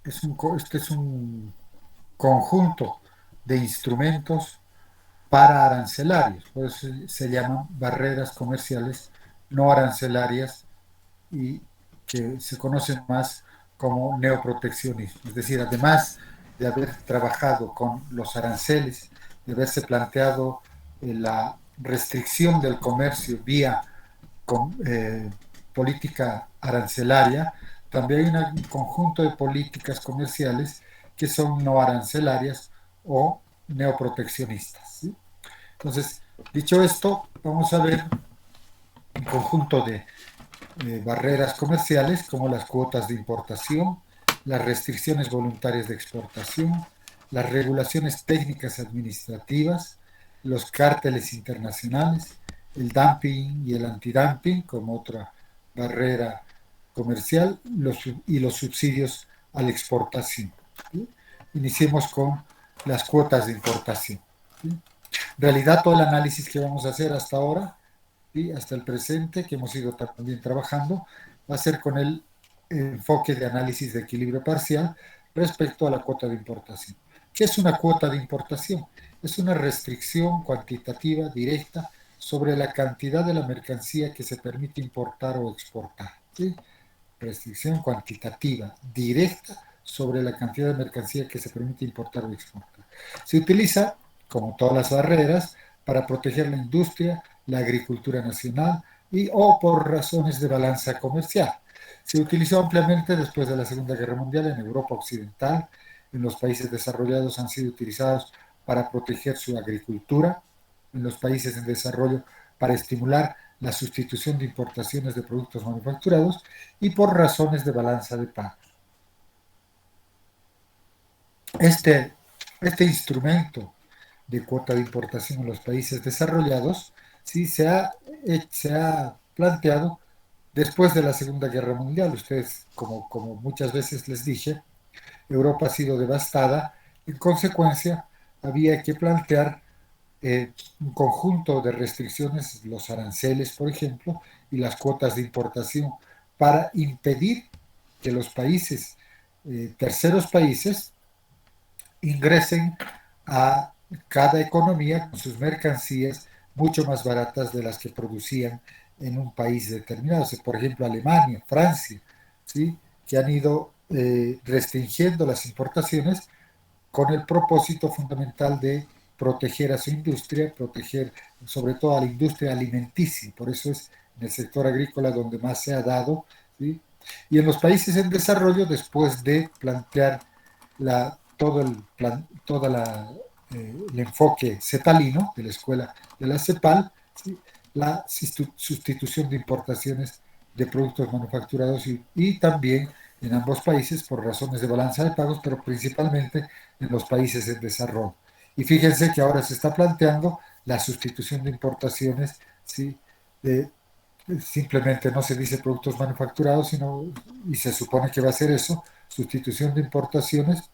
este es un conjunto de instrumentos para arancelarios, por eso se llaman barreras comerciales no arancelarias y que se conocen más como neoproteccionismo. Es decir, además de haber trabajado con los aranceles, de haberse planteado la restricción del comercio vía con, política arancelaria, también hay un conjunto de políticas comerciales que son no arancelarias o neoproteccionistas. ¿Sí? Entonces, dicho esto, vamos a ver un conjunto de barreras comerciales como las cuotas de importación, las restricciones voluntarias de exportación, las regulaciones técnicas administrativas, los cárteles internacionales, el dumping y el antidumping como otra barrera comercial y los subsidios a la exportación. ¿Sí? Iniciemos con las cuotas de importación. ¿Sí? En realidad, todo el análisis que vamos a hacer hasta ahora y hasta el presente, que hemos ido también trabajando, va a ser con el enfoque de análisis de equilibrio parcial respecto a la cuota de importación. ¿Qué es una cuota de importación? Es una restricción cuantitativa directa sobre la cantidad de la mercancía que se permite importar o exportar. ¿Sí? Restricción cuantitativa directa sobre la cantidad de mercancía que se permite importar o exportar. Se utiliza, como todas las barreras, para proteger la industria, la agricultura nacional y o por razones de balanza comercial. Se utilizó ampliamente después de la Segunda Guerra Mundial en Europa Occidental. En los países desarrollados han sido utilizados para proteger su agricultura. En los países en desarrollo para estimular la sustitución de importaciones de productos manufacturados y por razones de balanza de pagos. Este, este instrumento de cuota de importación en los países desarrollados sí se ha planteado después de la Segunda Guerra Mundial. Ustedes, como muchas veces les dije, Europa ha sido devastada. En consecuencia, había que plantear un conjunto de restricciones, los aranceles, por ejemplo, y las cuotas de importación, para impedir que los países, terceros países, ingresen a cada economía con sus mercancías mucho más baratas de las que producían en un país determinado. Por ejemplo, Alemania, Francia, ¿sí? Que han ido restringiendo las importaciones con el propósito fundamental de proteger a su industria, proteger sobre todo a la industria alimenticia. Por eso es en el sector agrícola donde más se ha dado. ¿Sí? Y en los países en desarrollo, después de plantear todo el enfoque cetalino de la escuela de la CEPAL, ¿sí? La sustitución de importaciones de productos manufacturados y también en ambos países por razones de balanza de pagos, pero principalmente en los países en desarrollo. Y fíjense que ahora se está planteando la sustitución de importaciones, ¿sí? de, simplemente no se dice productos manufacturados, sino, y se supone que va a ser eso, sustitución de importaciones,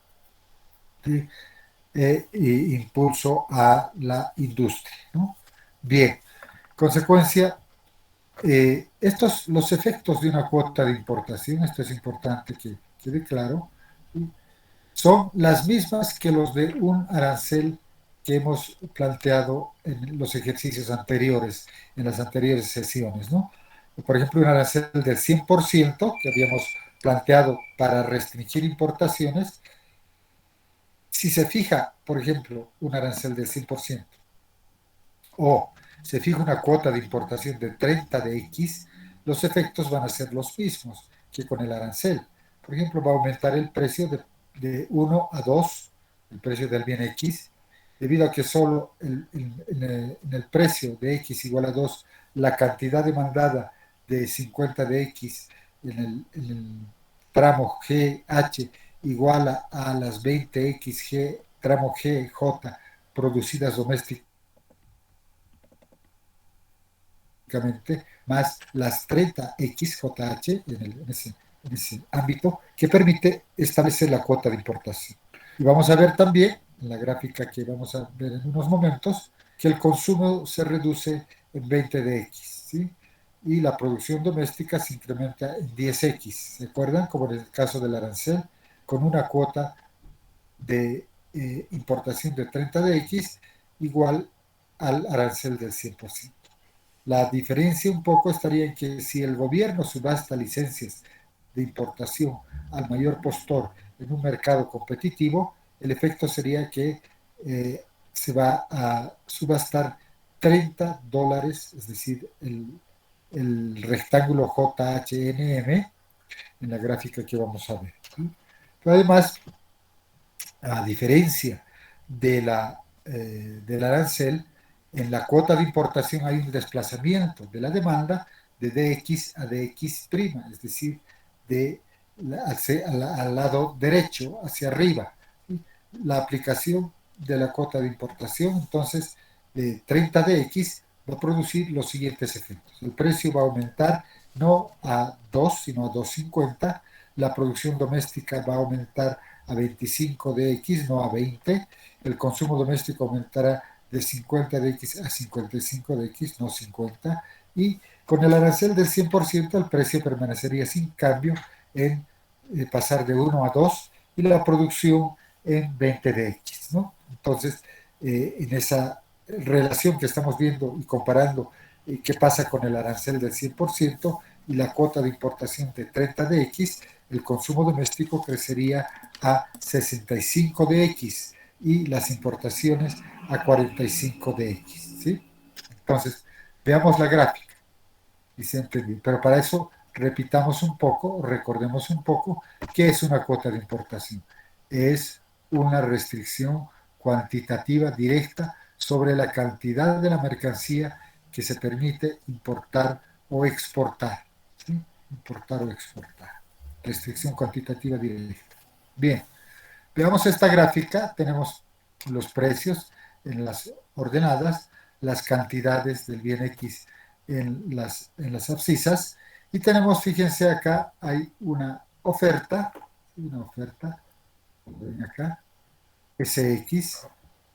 ¿sí? Impulso a la industria. ¿No? Bien, consecuencia, los efectos de una cuota de importación, esto es importante que quede claro, ¿sí? Son las mismas que los de un arancel que hemos planteado en los ejercicios anteriores, en las anteriores sesiones, ¿no? Por ejemplo, un arancel del 100% que habíamos planteado para restringir importaciones, si se fija, por ejemplo, un arancel del 100% o se fija una cuota de importación de 30 de X, los efectos van a ser los mismos que con el arancel. Por ejemplo, va a aumentar el precio de 1 a 2, el precio del bien X, debido a que solo en el precio de X igual a 2, la cantidad demandada de 50 de X en el tramo GH igual a las 20XG, tramo GJ producidas domésticamente más las 30XJH en ese ámbito que permite establecer la cuota de importación. Y vamos a ver también en la gráfica que vamos a ver en unos momentos que el consumo se reduce en 20 de X, ¿sí? Y la producción doméstica se incrementa en 10X. ¿Se acuerdan? Como en el caso del arancel, con una cuota de importación de 30 de X igual al arancel del 100%. La diferencia un poco estaría en que si el gobierno subasta licencias de importación al mayor postor en un mercado competitivo, el efecto sería que se va a subastar $30, es decir, el rectángulo JHNM en la gráfica que vamos a ver. Pero además, a diferencia del arancel, en la cuota de importación hay un desplazamiento de la demanda de DX a DX', es decir, al lado derecho, hacia arriba. La aplicación de la cuota de importación, entonces, de 30 DX va a producir los siguientes efectos. El precio va a aumentar no a 2, sino a 2,50. La producción doméstica va a aumentar a 25 DX, no a 20. El consumo doméstico aumentará de 50 DX a 55 DX, no 50. Y con el arancel del 100%, el precio permanecería sin cambio en pasar de 1 a 2 y la producción en 20 DX, ¿no? Entonces, en esa relación que estamos viendo y comparando qué pasa con el arancel del 100% y la cuota de importación de 30 DX, el consumo doméstico crecería a 65 DX y las importaciones a 45 DX, ¿sí? Entonces, veamos la gráfica y se entendió. Pero para eso, repitamos un poco, recordemos un poco qué es una cuota de importación. Es una restricción cuantitativa directa sobre la cantidad de la mercancía que se permite importar o exportar. ¿Sí? Importar o exportar. Restricción cuantitativa directa. Bien, veamos esta gráfica. Tenemos los precios en las ordenadas, las cantidades del bien X en las abscisas. Y tenemos, fíjense acá, hay una oferta, ven acá, SX,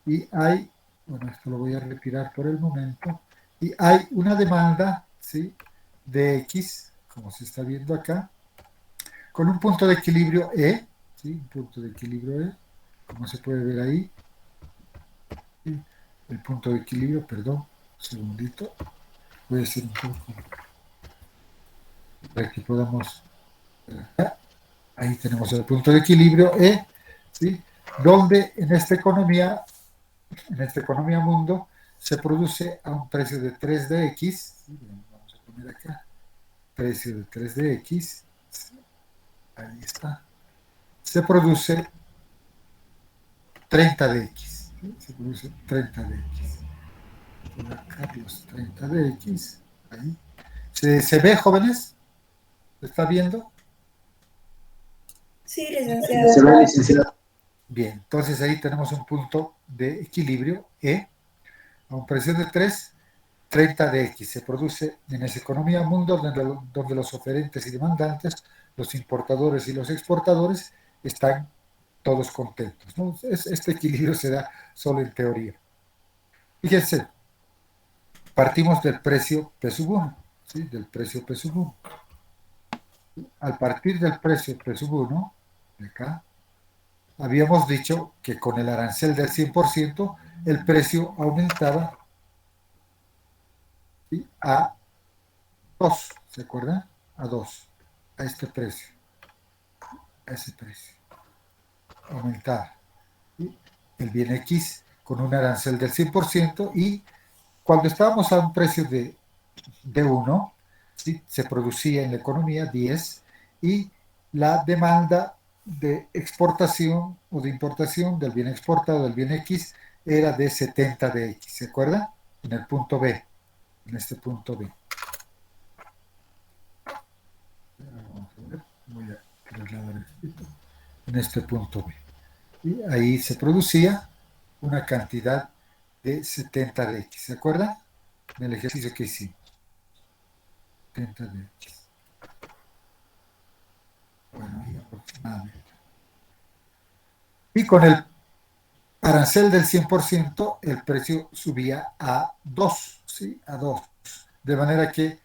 y hay, bueno, esto lo voy a retirar por el momento, y hay una demanda, ¿sí? De X, como se está viendo acá, con un punto de equilibrio E, ¿sí? Un punto de equilibrio E, como se puede ver ahí, ¿sí? El punto de equilibrio, perdón, un segundito, voy a hacer un poco para que podamos, ahí tenemos el punto de equilibrio E, ¿sí? Donde en esta economía mundo, se produce a un precio de 3DX, ¿sí? Vamos a poner acá, precio de 3DX, ahí está, se produce 30DX, ¿sí? Se produce 30DX. Acá los 30DX, ahí. ¿Se ve, jóvenes? ¿Se está viendo? Sí, Se licenciado. ve, licenciado. Bien, entonces ahí tenemos un punto de equilibrio E a un precio de 3, 30DX. Se produce en esa economía mundo donde los oferentes y demandantes, los importadores y los exportadores están todos contentos, ¿no? Este equilibrio se da solo en teoría. Fíjense, partimos del precio P1, ¿sí? Del precio P1. Al partir del precio P1, de acá, habíamos dicho que con el arancel del 100%, el precio aumentaba, ¿sí? A 2, ¿se acuerdan? A 2, a este precio, a ese precio, aumentaba. ¿Sí? El bien X con un arancel del 100% y cuando estábamos a un precio de 1, ¿sí? Se producía en la economía 10 y la demanda de exportación o de importación del bien exportado, del bien X, era de 70 de X, ¿se acuerdan? En el punto B, en este punto B. Vamos a ver, voy a trasladar esto. En este punto B. Y ahí se producía una cantidad de 70 de X, ¿se acuerdan? En el ejercicio que hicimos. 70 de X. Bueno, ahí aproximadamente. Y con el arancel del 100%, el precio subía a 2, ¿sí? A 2. De manera que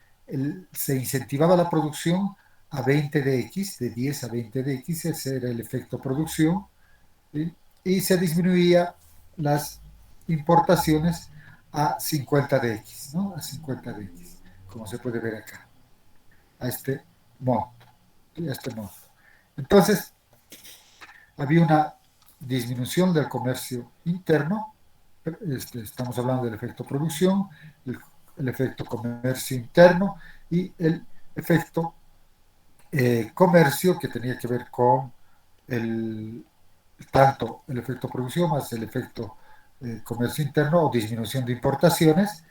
se incentivaba la producción a 20 de X, de 10 a 20 de X, ese era el efecto producción, ¿sí? Y se disminuía las importaciones a 50 de X, ¿no? A 50 de X, como se puede ver acá, a este monto, ¿sí? A este monto. Entonces, había una disminución del comercio interno, estamos hablando del efecto producción, el efecto comercio interno y el efecto comercio que tenía que ver con el, tanto el efecto producción más el efecto comercio interno o disminución de importaciones,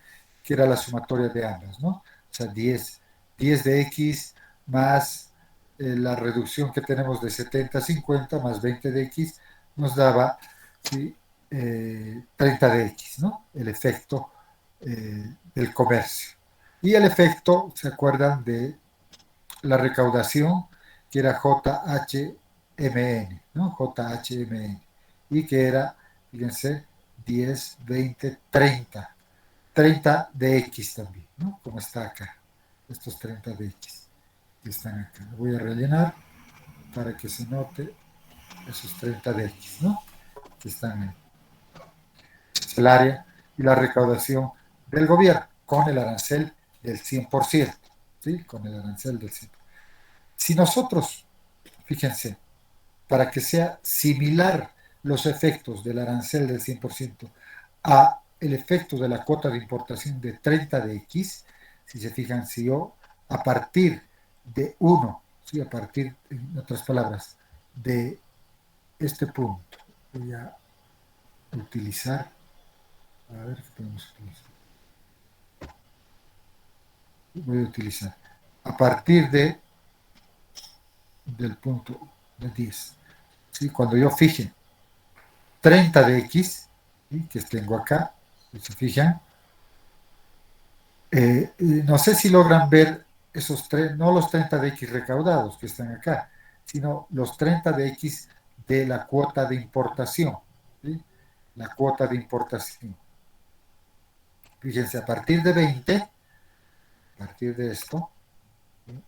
que era la sumatoria de ambas, ¿no? O sea, 10 de X más la reducción que tenemos de 70 a 50 más 20 de X nos daba, ¿sí? 30 de X, ¿no? El efecto del comercio. Y el efecto, ¿se acuerdan de la recaudación, que era JHMN, ¿no? JHMN, y que era, fíjense, 10, 20, 30. 30 de X también, ¿no? Como está acá, estos 30 de X que están acá. Lo voy a rellenar para que se note esos 30 de X, ¿no? Que están ahí. Es el área y la recaudación del gobierno con el arancel del 100%, ¿sí? Con el arancel del 100%. Si nosotros, fíjense, para que sea similar los efectos del arancel del 100% a el efecto de la cuota de importación de 30 de X, si se fijan, si yo a partir de uno, ¿sí? A partir, en otras palabras, de este punto, voy a utilizar, a ver qué podemos utilizar, voy a utilizar, a partir del punto de 10, ¿sí? Cuando yo fije 30 de X, ¿sí? Que tengo acá, si se fijan, no sé si logran ver esos tres, no los 30 de X recaudados que están acá, sino los 30 de X de la cuota de importación, ¿sí? La cuota de importación. Fíjense, a partir de 20, a partir de esto, ¿sí?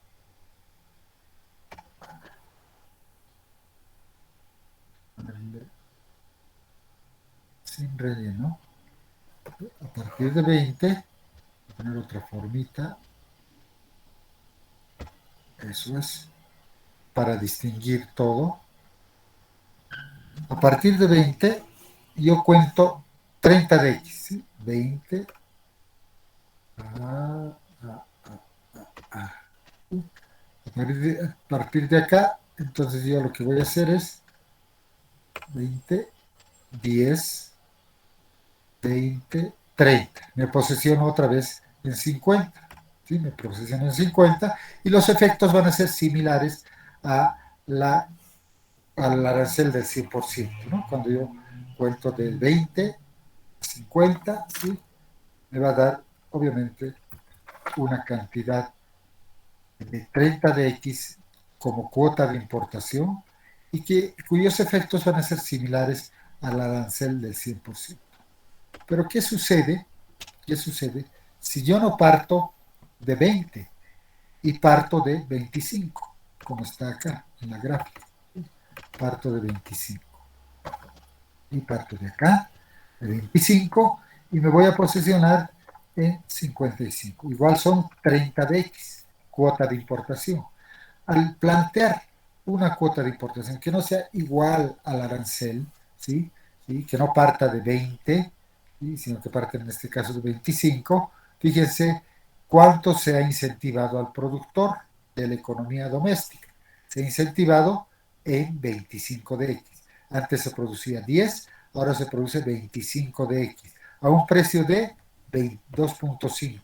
Sin relleno, a partir de 20, voy a poner otra formita, eso es, para distinguir todo. A partir de 20, yo cuento 30 de X, ¿sí? 20. Ah, ah, ah, ah. A partir de acá, entonces yo lo que voy a hacer es 20, 10, 20, 30. Me posesiono otra vez en 50. ¿Sí? Me posesiono en 50 y los efectos van a ser similares a al arancel del 100%, ¿no? Cuando yo cuento de 20 a 50, ¿sí? Me va a dar, obviamente, una cantidad de 30 de X como cuota de importación y cuyos efectos van a ser similares al arancel del 100%. Pero ¿qué sucede? ¿Qué sucede si yo no parto de 20 y parto de 25, como está acá en la gráfica? Parto de 25 y parto de acá, de 25, y me voy a posicionar en 55. Igual son 30 de X, cuota de importación. Al plantear una cuota de importación que no sea igual al arancel, ¿sí? ¿Sí? Que no parta de 20, ¿sí? Sino que parte en este caso de 25, fíjense cuánto se ha incentivado al productor de la economía doméstica. Se ha incentivado en 25 de X. Antes se producía 10, ahora se produce 25 de X, a un precio de 2.5.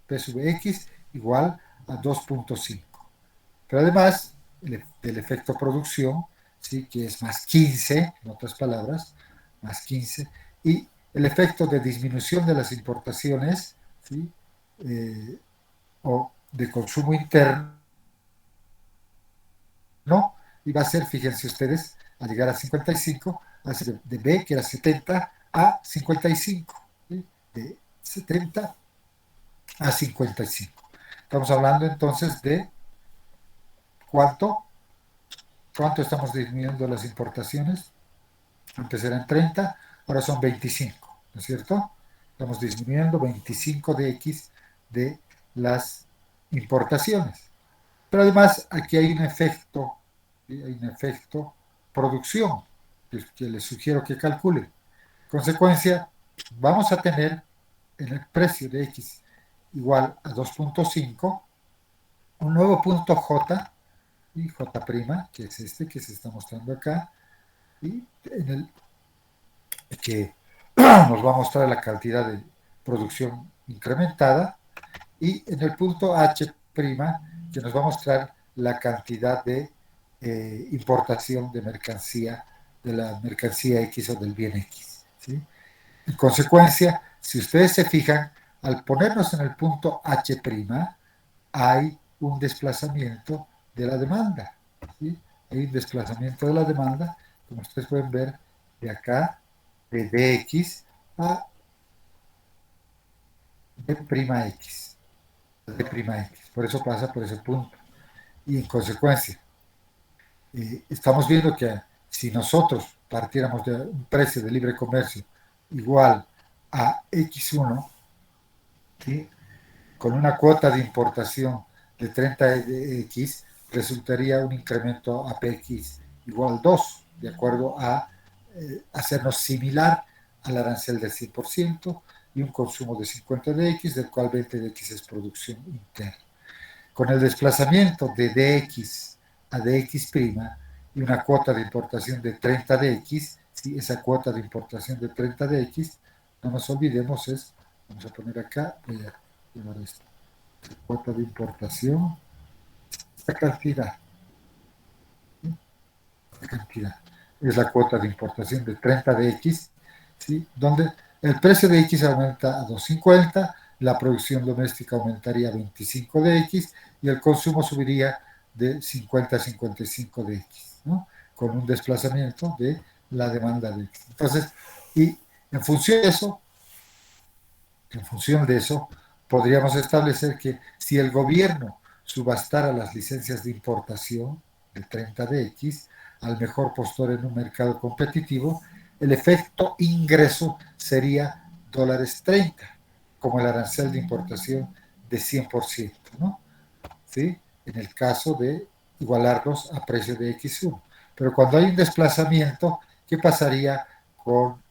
P sub X igual a 2.5. Pero además del efecto producción, ¿sí? Que es más 15, en otras palabras, más 15, y el efecto de disminución de las importaciones, ¿sí? O de consumo interno, ¿no? Y va a ser, fíjense ustedes, al llegar a 55, hace de B, que era 70, a 55, ¿sí? De 70 a 55. Estamos hablando entonces de ¿Cuánto? ¿Cuánto estamos disminuyendo las importaciones? Antes eran 30, ahora son 25, ¿no es cierto? Estamos disminuyendo 25 de X de las importaciones. Pero además aquí hay un efecto, ¿sí? Hay un efecto producción que les sugiero que calculen. Consecuencia, vamos a tener en el precio de X igual a 2.5 un nuevo punto J y J', que es este que se está mostrando acá, y en el que nos va a mostrar la cantidad de producción incrementada, y en el punto H', que nos va a mostrar la cantidad de importación de mercancía, de la mercancía X o del bien X. ¿Sí? En consecuencia, si ustedes se fijan, al ponernos en el punto H', hay un desplazamiento de la demanda. ¿Sí? Hay un desplazamiento de la demanda, como ustedes pueden ver, de acá, de dx a d'x. D'x. Por eso pasa por ese punto. Y en consecuencia, estamos viendo que si nosotros partiéramos de un precio de libre comercio igual a X1, ¿sí? Con una cuota de importación de 30x, resultaría un incremento a px igual 2, de acuerdo a hacernos similar al arancel del 100% y un consumo de 50 de x, del cual 20 de x es producción interna. Con el desplazamiento de dx a dx' y una cuota de importación de 30 dx, ¿sí? Esa cuota de importación de 30 dx, no nos olvidemos, vamos a poner acá, voy a llevar esto, cuota de importación, esta cantidad, ¿sí? Esta cantidad es la cuota de importación de 30 dx, ¿sí? Donde el precio de X aumenta a 2.50, la producción doméstica aumentaría a 25 de X y el consumo subiría de 50 a 55 de X, ¿no? Con un desplazamiento de la demanda de X. Entonces, y en función de eso, en función de eso, podríamos establecer que si el gobierno subastara las licencias de importación de 30 de X al mejor postor en un mercado competitivo, el efecto ingreso sería dólares 30, como el arancel de importación de 100%, ¿no? ¿Sí? En el caso de igualarlos a precio de X1. Pero cuando hay un desplazamiento, ¿qué pasaría con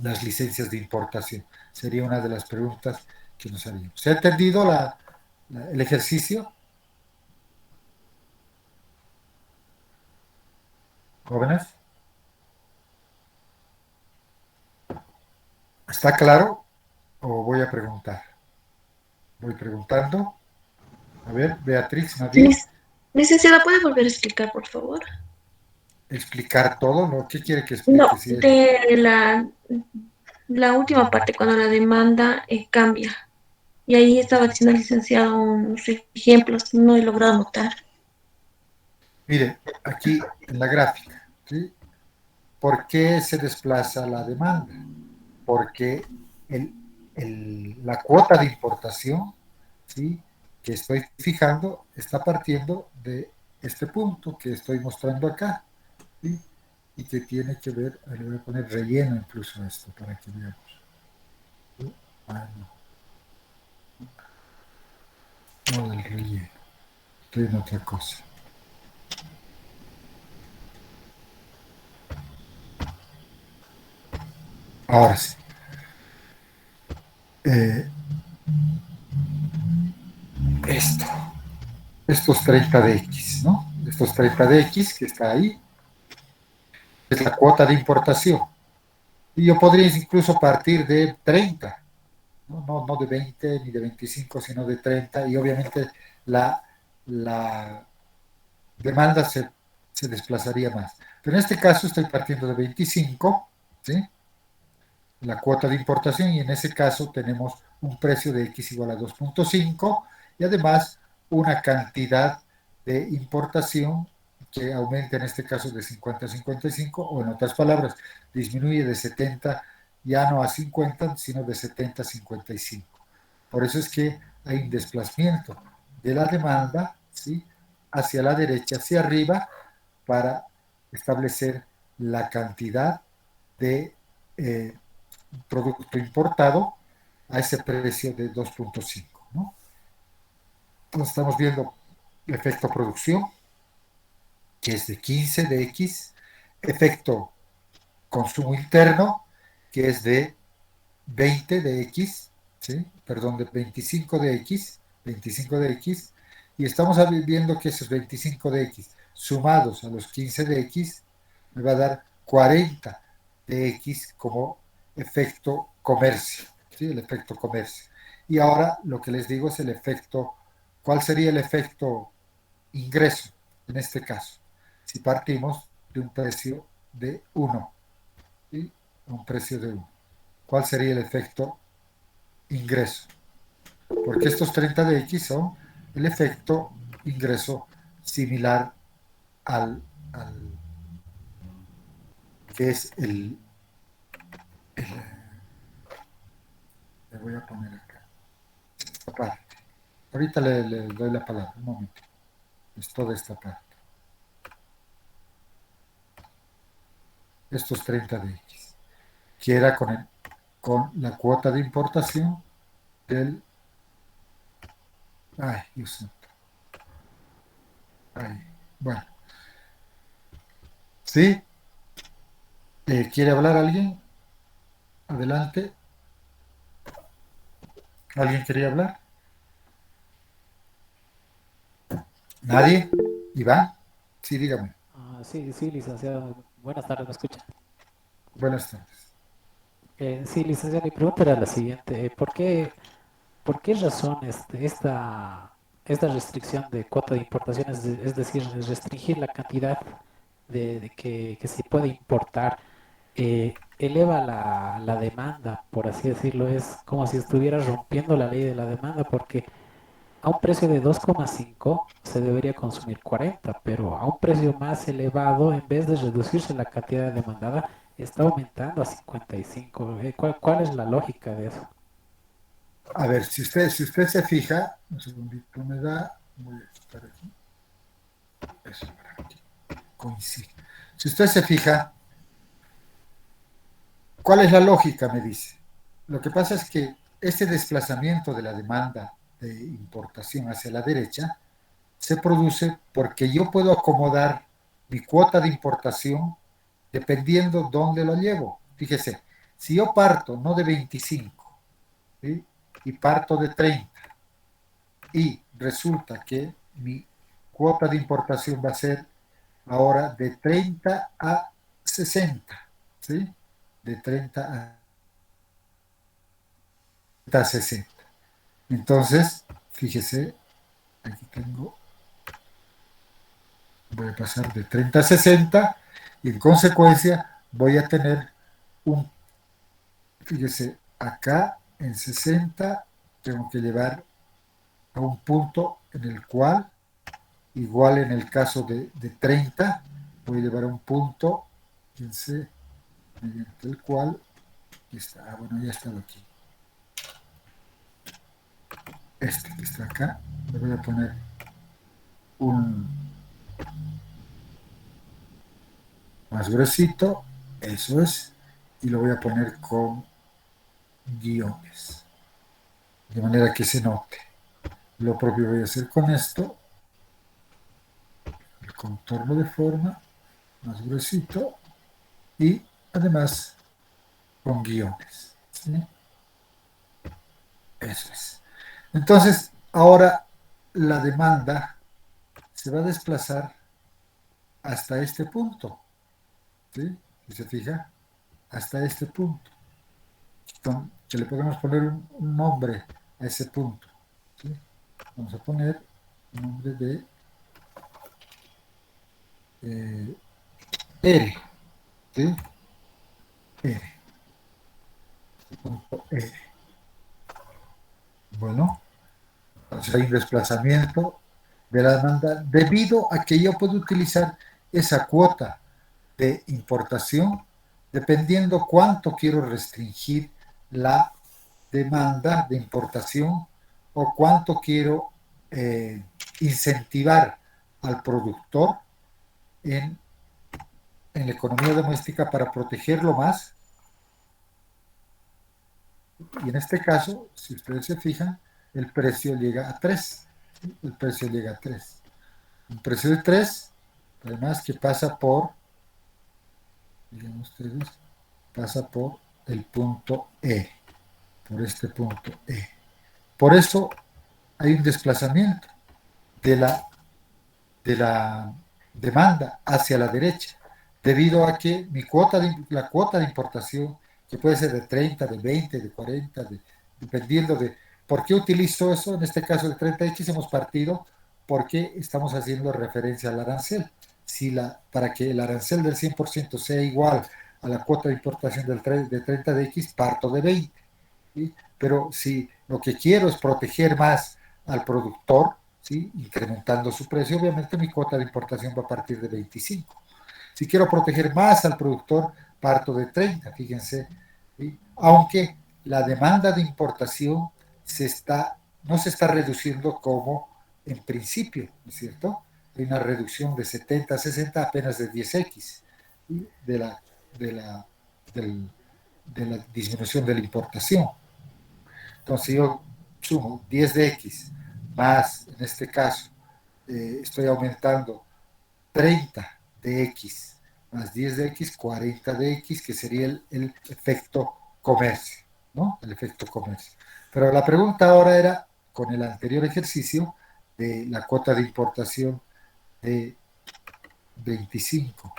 las licencias de importación? Sería una de las preguntas que nos haríamos. ¿Se ha entendido el ejercicio, jóvenes? ¿Está claro? ¿O voy a preguntar? Voy preguntando. A ver, Beatriz, Nadir, Licenciada, ¿puede volver a explicar, por favor? explicar todo, ¿no? ¿Qué quiere que explique? No, Si es, de la última parte, cuando la demanda cambia. Y ahí estaba diciendo el licenciado unos ejemplos, no he logrado notar. mire, aquí en la gráfica, ¿sí? ¿Por qué se desplaza la demanda? Porque el, la cuota de importación, ¿sí? Que estoy fijando está partiendo de este punto que estoy mostrando acá, ¿sí? Y que tiene que ver, le voy a poner relleno incluso a esto para que veamos. ¿Sí? Ah, no, no del relleno, estoy en otra cosa. Ahora sí, eh, esto, estos 30 de X, ¿no? Estos 30 de X que está ahí, es la cuota de importación. Y yo podría incluso partir de 30, no de 20 ni de 25, sino de 30, y obviamente la, la demanda se desplazaría más. Pero en este caso estoy partiendo de 25, ¿sí? La cuota de importación, y en ese caso tenemos un precio de X igual a 2.5 y además una cantidad de importación que aumenta en este caso de 50 a 55, o en otras palabras, disminuye de 70 ya no a 50, sino de 70 a 55. Por eso es que hay un desplazamiento de la demanda, ¿sí? hacia la derecha, hacia arriba, para establecer la cantidad de producto importado a ese precio de 2.5, ¿no? Entonces estamos viendo el efecto producción, que es de 15 de X, efecto consumo interno, que es de 20 de X, ¿sí? Perdón, de 25 de X, 25 de X, y estamos viendo que esos 25 de X sumados a los 15 de X me va a dar 40 de X como efecto comercio, ¿sí? El efecto comercio. Y ahora lo que les digo es el efecto, ¿cuál sería el efecto ingreso en este caso? Si partimos de un precio de 1, ¿sí? Un precio de 1. ¿Cuál sería el efecto ingreso? Porque estos 30 de X son el efecto ingreso similar al que es el, le voy a poner acá, esta parte. Ahorita le doy la palabra, un momento. Es toda esta parte. Estos 30 de X. Que era con la cuota de importación del... Ay, Dios santo. Ay, bueno. ¿Sí? ¿Quiere hablar alguien? Adelante. ¿Alguien quería hablar? ¿Nadie? ¿Iván? Sí, dígame. Sí, sí, licenciado. Buenas tardes, ¿me escucha? Buenas tardes. Sí, licenciado, mi pregunta era la siguiente. ¿Por qué razón esta restricción de cuota de importación, es decir, restringir la cantidad que se puede importar, eleva la demanda, por así decirlo? Es como si estuviera rompiendo la ley de la demanda, porque a un precio de 2,5 se debería consumir 40, pero a un precio más elevado, en vez de reducirse la cantidad demandada, está aumentando a 55. ¿Cuál es la lógica de eso? A ver, si usted se fija, un segundito me da, voy a estar aquí, eso para aquí, coincide. Si usted se fija, ¿cuál es la lógica? Me dice. Lo que pasa es que este desplazamiento de la demanda de importación hacia la derecha se produce porque yo puedo acomodar mi cuota de importación dependiendo dónde lo llevo. Fíjese, si yo parto no de 25, ¿sí? Y parto de 30, y resulta que mi cuota de importación va a ser ahora de 30 a 60, ¿sí? De 30 a 60. Entonces, fíjese, aquí tengo, voy a pasar de 30 a 60 y en consecuencia voy a tener un, fíjese, acá en 60 tengo que llevar a un punto en el cual, igual en el caso de 30, voy a llevar a un punto, fíjense, mediante el cual, está, bueno, ya estaba aquí, este que está acá, le voy a poner un más gruesito, eso es, y lo voy a poner con guiones, de manera que se note. Lo propio voy a hacer con esto, el contorno de forma más gruesito y además con guiones, ¿sí? Eso es. Entonces, ahora la demanda se va a desplazar hasta este punto, ¿sí? Si se fija, hasta este punto. Que le podemos poner un nombre a ese punto, ¿sí? Vamos a poner el nombre de R, ¿sí? R, punto R. Bueno, entonces hay un desplazamiento de la demanda debido a que yo puedo utilizar esa cuota de importación dependiendo cuánto quiero restringir la demanda de importación o cuánto quiero incentivar al productor en, en la economía doméstica para protegerlo más. Y en este caso, si ustedes se fijan, el precio llega a 3. ¿Sí? El precio llega a 3. Un precio de 3, además que pasa por, digan ustedes, pasa por el punto E, por este punto E. Por eso hay un desplazamiento de la demanda hacia la derecha, debido a que la cuota de importación, que puede ser de 30, de 20, de 40, dependiendo de por qué utilizo eso, en este caso de 30X hemos partido porque estamos haciendo referencia al arancel. Para que el arancel del 100% sea igual a la cuota de importación de 30X, parto de 20. ¿Sí? Pero si lo que quiero es proteger más al productor, ¿sí? Incrementando su precio, obviamente mi cuota de importación va a partir de 25. Si quiero proteger más al productor, parto de 30, fíjense. ¿Sí? Aunque la demanda de importación no se está reduciendo como en principio, ¿no es cierto? Hay una reducción de 70 a 60 apenas de 10X, ¿sí? De la, del, de la disminución de la importación. Entonces yo sumo 10 de X más, en este caso, estoy aumentando 30 de X más 10 de X, 40 de X, que sería el efecto comercio, ¿no? El efecto comercio. Pero la pregunta ahora era, con el anterior ejercicio, de la cuota de importación de 25,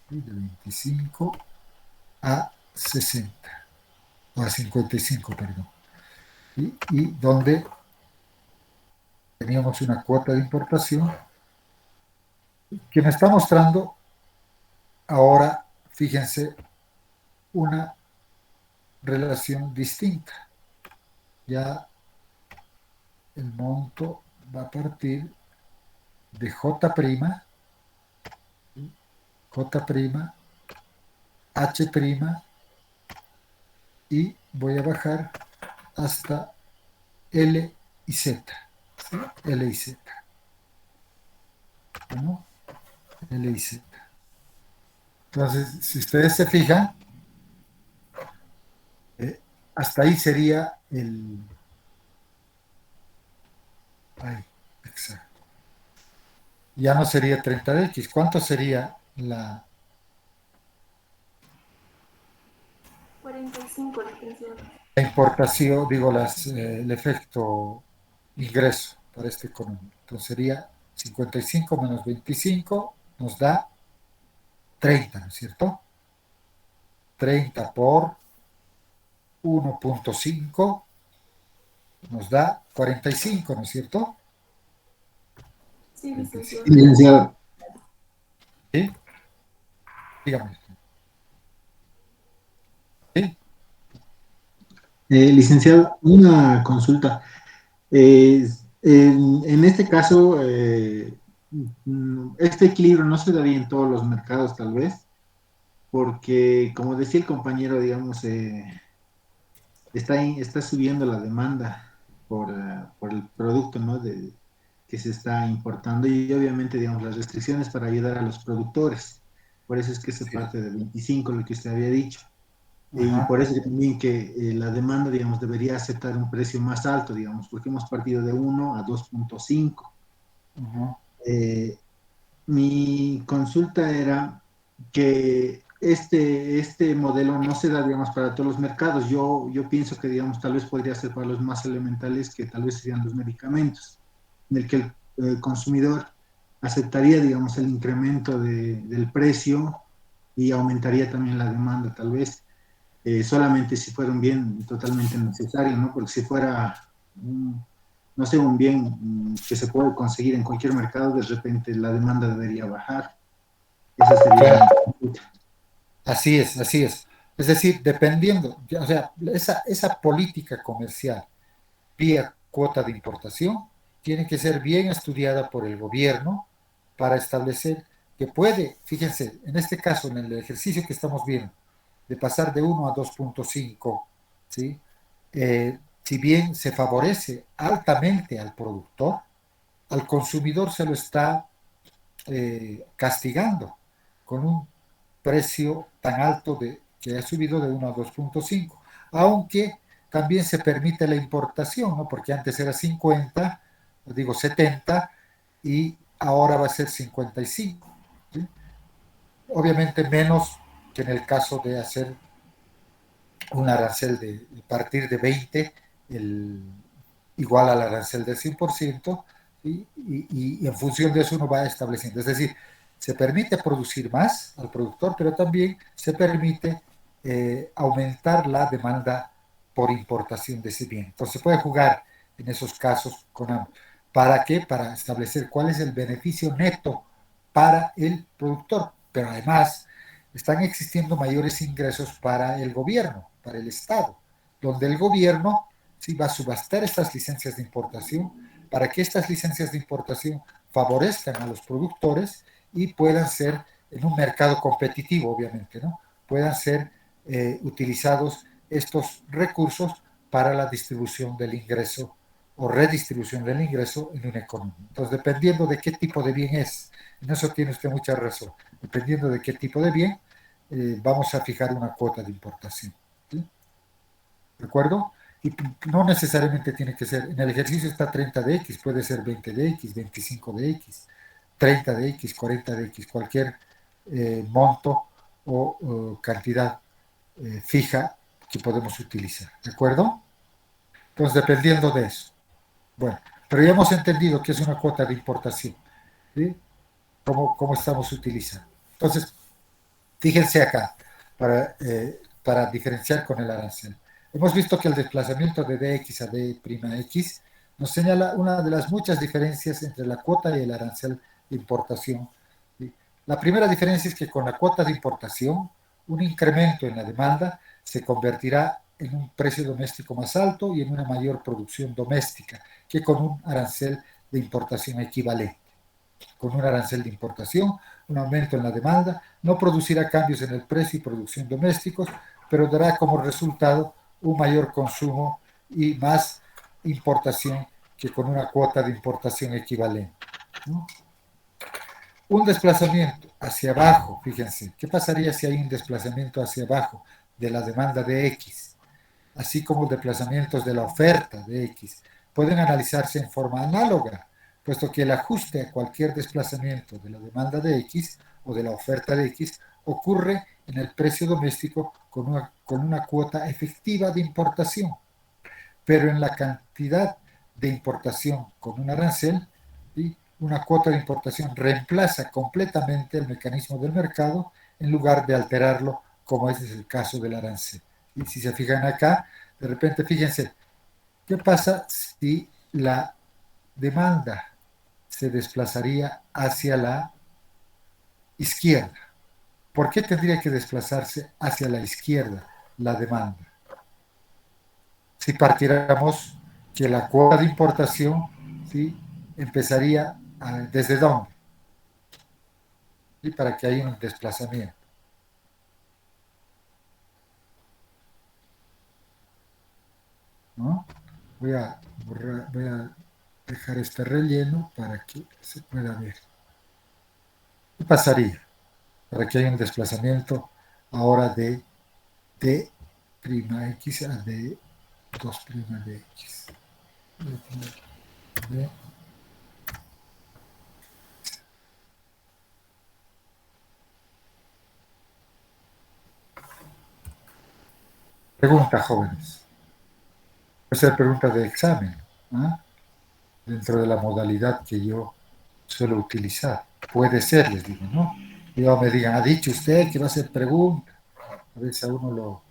¿sí? De 25 a 60, o a 55, perdón. Y donde teníamos una cuota de importación que me está mostrando ahora, fíjense, una relación distinta. Ya el monto va a partir de J', J', H', y voy a bajar hasta L y Z. ¿Sí? L y Z. ¿No? L y Z. Entonces, si ustedes se fijan, hasta ahí sería el... Ahí, exacto. Ya no sería 30 de X. ¿Cuánto sería 45, licenciado. la importación, digo, el efecto ingreso para esta economía? Entonces sería 55 menos 25 nos da 30, ¿no es cierto? 30 por 1.5 nos da 45, ¿no es cierto? Sí, 45. licenciado. Licenciado, ¿Sí? Dígame. ¿Sí? licenciado, una consulta. En este caso, este equilibrio no se daría en todos los mercados, tal vez, porque, como decía el compañero, digamos, está subiendo la demanda por el producto, ¿no? Que se está importando y obviamente, digamos, las restricciones para ayudar a los productores. Por eso es que se parte de 25, lo que usted había dicho. Y Ajá, por eso que también que la demanda, digamos, debería aceptar un precio más alto, digamos, porque hemos partido de 1 a 2.5. ajá. Eh, Mi consulta era que este modelo no se da, digamos, para todos los mercados. Yo pienso que, digamos, tal vez podría ser para los más elementales, que tal vez serían los medicamentos, en el que el consumidor aceptaría, digamos, el incremento del precio y aumentaría también la demanda, tal vez solamente si fuera un bien totalmente necesario, ¿no? Porque si fuera, no sé, un bien que se puede conseguir en cualquier mercado, de repente la demanda debería bajar. Esa sería Claro, mi consulta. así es, así es. Es decir, dependiendo, o sea, esa política comercial vía cuota de importación tiene que ser bien estudiada por el gobierno para establecer que puede, fíjense, en este caso, en el ejercicio que estamos viendo, de pasar de 1 a 2.5, ¿sí? Si bien se favorece altamente al productor, al consumidor se lo está castigando con un precio tan alto que ha subido de 1 a 2.5, aunque también se permite la importación, ¿no? Porque antes era 50, digo 70, y ahora va a ser 55. ¿Sí? Obviamente menos que en el caso de hacer un arancel de partir de 20, igual al arancel del 100%, y en función de eso uno va estableciendo. Es decir, se permite producir más al productor, pero también se permite aumentar la demanda por importación de ese bien. Entonces se puede jugar en esos casos con ambos. ¿Para qué? Para establecer cuál es el beneficio neto para el productor, pero además están existiendo mayores ingresos para el gobierno, para el Estado, donde el gobierno sí va a subastar estas licencias de importación para que estas licencias de importación favorezcan a los productores y puedan ser en un mercado competitivo, obviamente, ¿no? Puedan ser utilizados estos recursos para la distribución del ingreso o redistribución del ingreso en una economía. Entonces, dependiendo de qué tipo de bien es, en eso tiene usted mucha razón, dependiendo de qué tipo de bien, vamos a fijar una cuota de importación. ¿Sí? ¿De acuerdo? Y no necesariamente tiene que ser, en el ejercicio está 30 de X, puede ser 20 de X, 25 de X, 30 de X, 40 de X, cualquier monto o cantidad fija que podemos utilizar. ¿De acuerdo? Entonces, dependiendo de eso. Bueno, pero ya hemos entendido que es una cuota de importación. ¿Sí? ¿Cómo estamos utilizando? Entonces, fíjense acá, para diferenciar con el arancel. Hemos visto que el desplazamiento de dx a d'x nos señala una de las muchas diferencias entre la cuota y el arancel de importación. ¿Sí? La primera diferencia es que con la cuota de importación, un incremento en la demanda se convertirá en un precio doméstico más alto y en una mayor producción doméstica que con un arancel de importación equivalente. Con un arancel de importación, un aumento en la demanda no producirá cambios en el precio y producción domésticos, pero dará como resultado un mayor consumo y más importación que con una cuota de importación equivalente. ¿No? Un desplazamiento hacia abajo, fíjense, ¿qué pasaría si hay un desplazamiento hacia abajo de la demanda de X? Así como desplazamientos de la oferta de X, pueden analizarse en forma análoga, puesto que el ajuste a cualquier desplazamiento de la demanda de X o de la oferta de X ocurre en el precio doméstico con una cuota efectiva de importación, pero en la cantidad de importación con un arancel, ¿sí? Una cuota de importación reemplaza completamente el mecanismo del mercado en lugar de alterarlo, como ese es el caso del arancel. Y si se fijan acá, de repente fíjense, ¿qué pasa si la demanda se desplazaría hacia la izquierda? ¿Por qué tendría que desplazarse hacia la izquierda la demanda? Si partiéramos que la cuota de importación, ¿sí? Empezaría desde dónde, ¿sí? Para que haya un desplazamiento. ¿No? Voy a dejar este relleno para que se pueda ver. ¿Qué pasaría? Para que haya un desplazamiento ahora de d'x a d2'dx. De Pregunta, jóvenes. Esa es pregunta de examen, ¿ah? Dentro de la modalidad que yo suelo utilizar. Puede ser, les digo, ¿no? Y luego me digan, ¿ha dicho usted que va a hacer pregunta? A veces a uno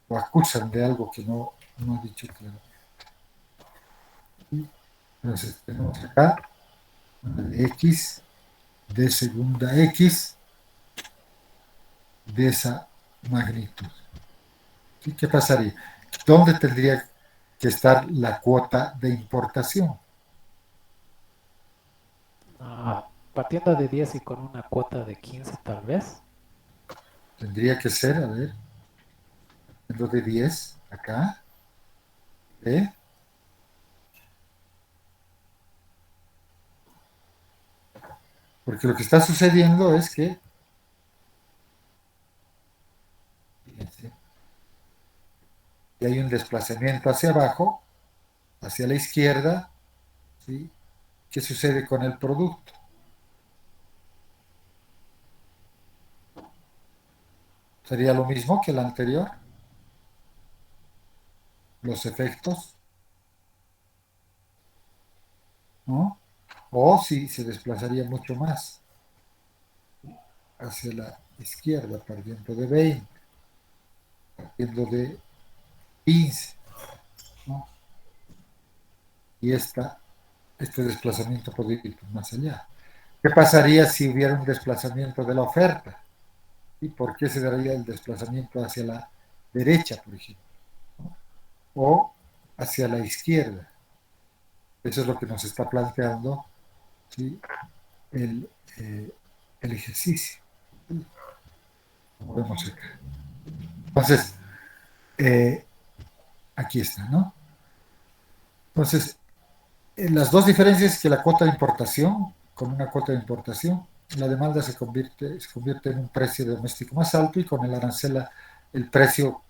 lo acusan de algo que no ha dicho claro. Entonces, tenemos acá x de segunda x de esa magnitud. ¿Sí? ¿Qué pasaría? ¿Dónde tendría que estar la cuota de importación? Partiendo de 10 y con una cuota de 15 tal vez. Tendría que ser, a ver, lo de 10 acá, ¿eh? Porque lo que está sucediendo es que, fíjense, y hay un desplazamiento hacia abajo, hacia la izquierda, ¿sí? ¿Qué sucede con el producto? ¿Sería lo mismo que el anterior? Los efectos, ¿no? O si se desplazaría mucho más hacia la izquierda, partiendo de 20, partiendo de 15, ¿no? Y este desplazamiento podría ir más allá. ¿Qué pasaría si hubiera un desplazamiento de la oferta? ¿Y por qué se daría el desplazamiento hacia la derecha, por ejemplo? ¿No? O hacia la izquierda. Eso es lo que nos está planteando, ¿sí? el, eh, el ejercicio. Como vemos acá. Entonces, eh, aquí está, ¿no? Entonces, las dos diferencias es que la cuota de importación, con una cuota de importación, la demanda se convierte en un precio doméstico más alto y con el arancel el precio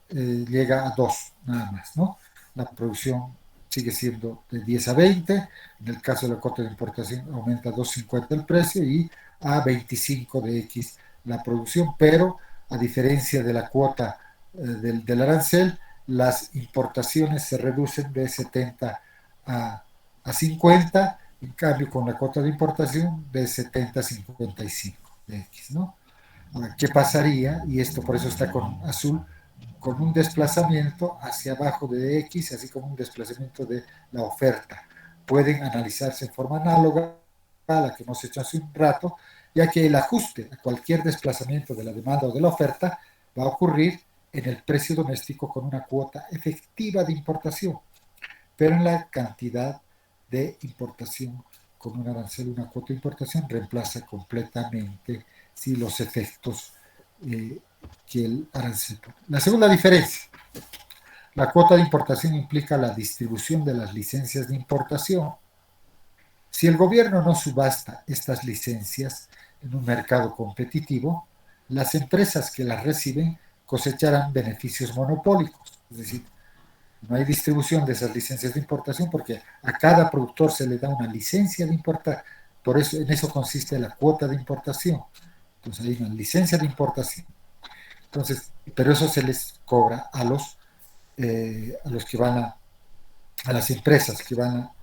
llega a 2 nada más, ¿no? La producción sigue siendo de 10 a 20, en el caso de la cuota de importación aumenta a 2,50 el precio y a 25 de X la producción, pero a diferencia de la cuota del arancel, las importaciones se reducen de 70 a 50, en cambio con la cuota de importación de 70 a 55 de X, ¿no? Ahora, ¿qué pasaría? Y esto por eso está con azul, con un desplazamiento hacia abajo de X, así como un desplazamiento de la oferta. Pueden analizarse en forma análoga a la que hemos hecho hace un rato, ya que el ajuste a cualquier desplazamiento de la demanda o de la oferta va a ocurrir en el precio doméstico con una cuota efectiva de importación, pero en la cantidad de importación con un arancel, una cuota de importación reemplaza completamente si los efectos que el arancel. La segunda diferencia, la cuota de importación implica la distribución de las licencias de importación. Si el gobierno no subasta estas licencias en un mercado competitivo, las empresas que las reciben cosecharán beneficios monopólicos, es decir, no hay distribución de esas licencias de importación porque a cada productor se le da una licencia de importar. Por eso, en eso consiste la cuota de importación. Entonces hay una licencia de importación. Entonces, pero eso se les cobra a los que van a las empresas que van a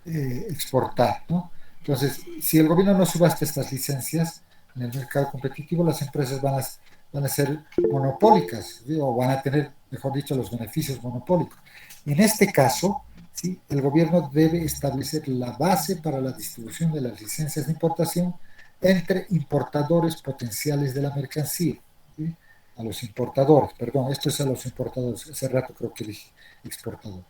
exportar, ¿no? Entonces, si el gobierno no subasta estas licencias en el mercado competitivo, las empresas van a ser monopólicas, ¿sí? O van a tener, mejor dicho, los beneficios monopólicos. En este caso, ¿sí? El gobierno debe establecer la base para la distribución de las licencias de importación entre importadores potenciales de la mercancía, ¿sí? A los importadores, perdón, esto es a los importadores, hace rato creo que dije exportadores.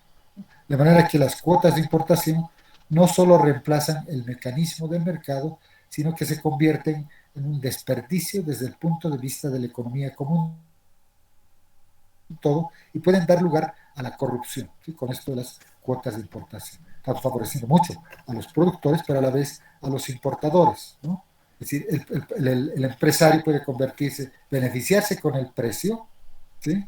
De manera que las cuotas de importación no solo reemplazan el mecanismo del mercado, sino que se convierten en un desperdicio desde el punto de vista de la economía común todo y pueden dar lugar a la corrupción, ¿sí? Con esto de las cuotas de importación. Están favoreciendo mucho a los productores, pero a la vez a los importadores, ¿no? Es decir, el empresario puede convertirse, beneficiarse con el precio, ¿sí?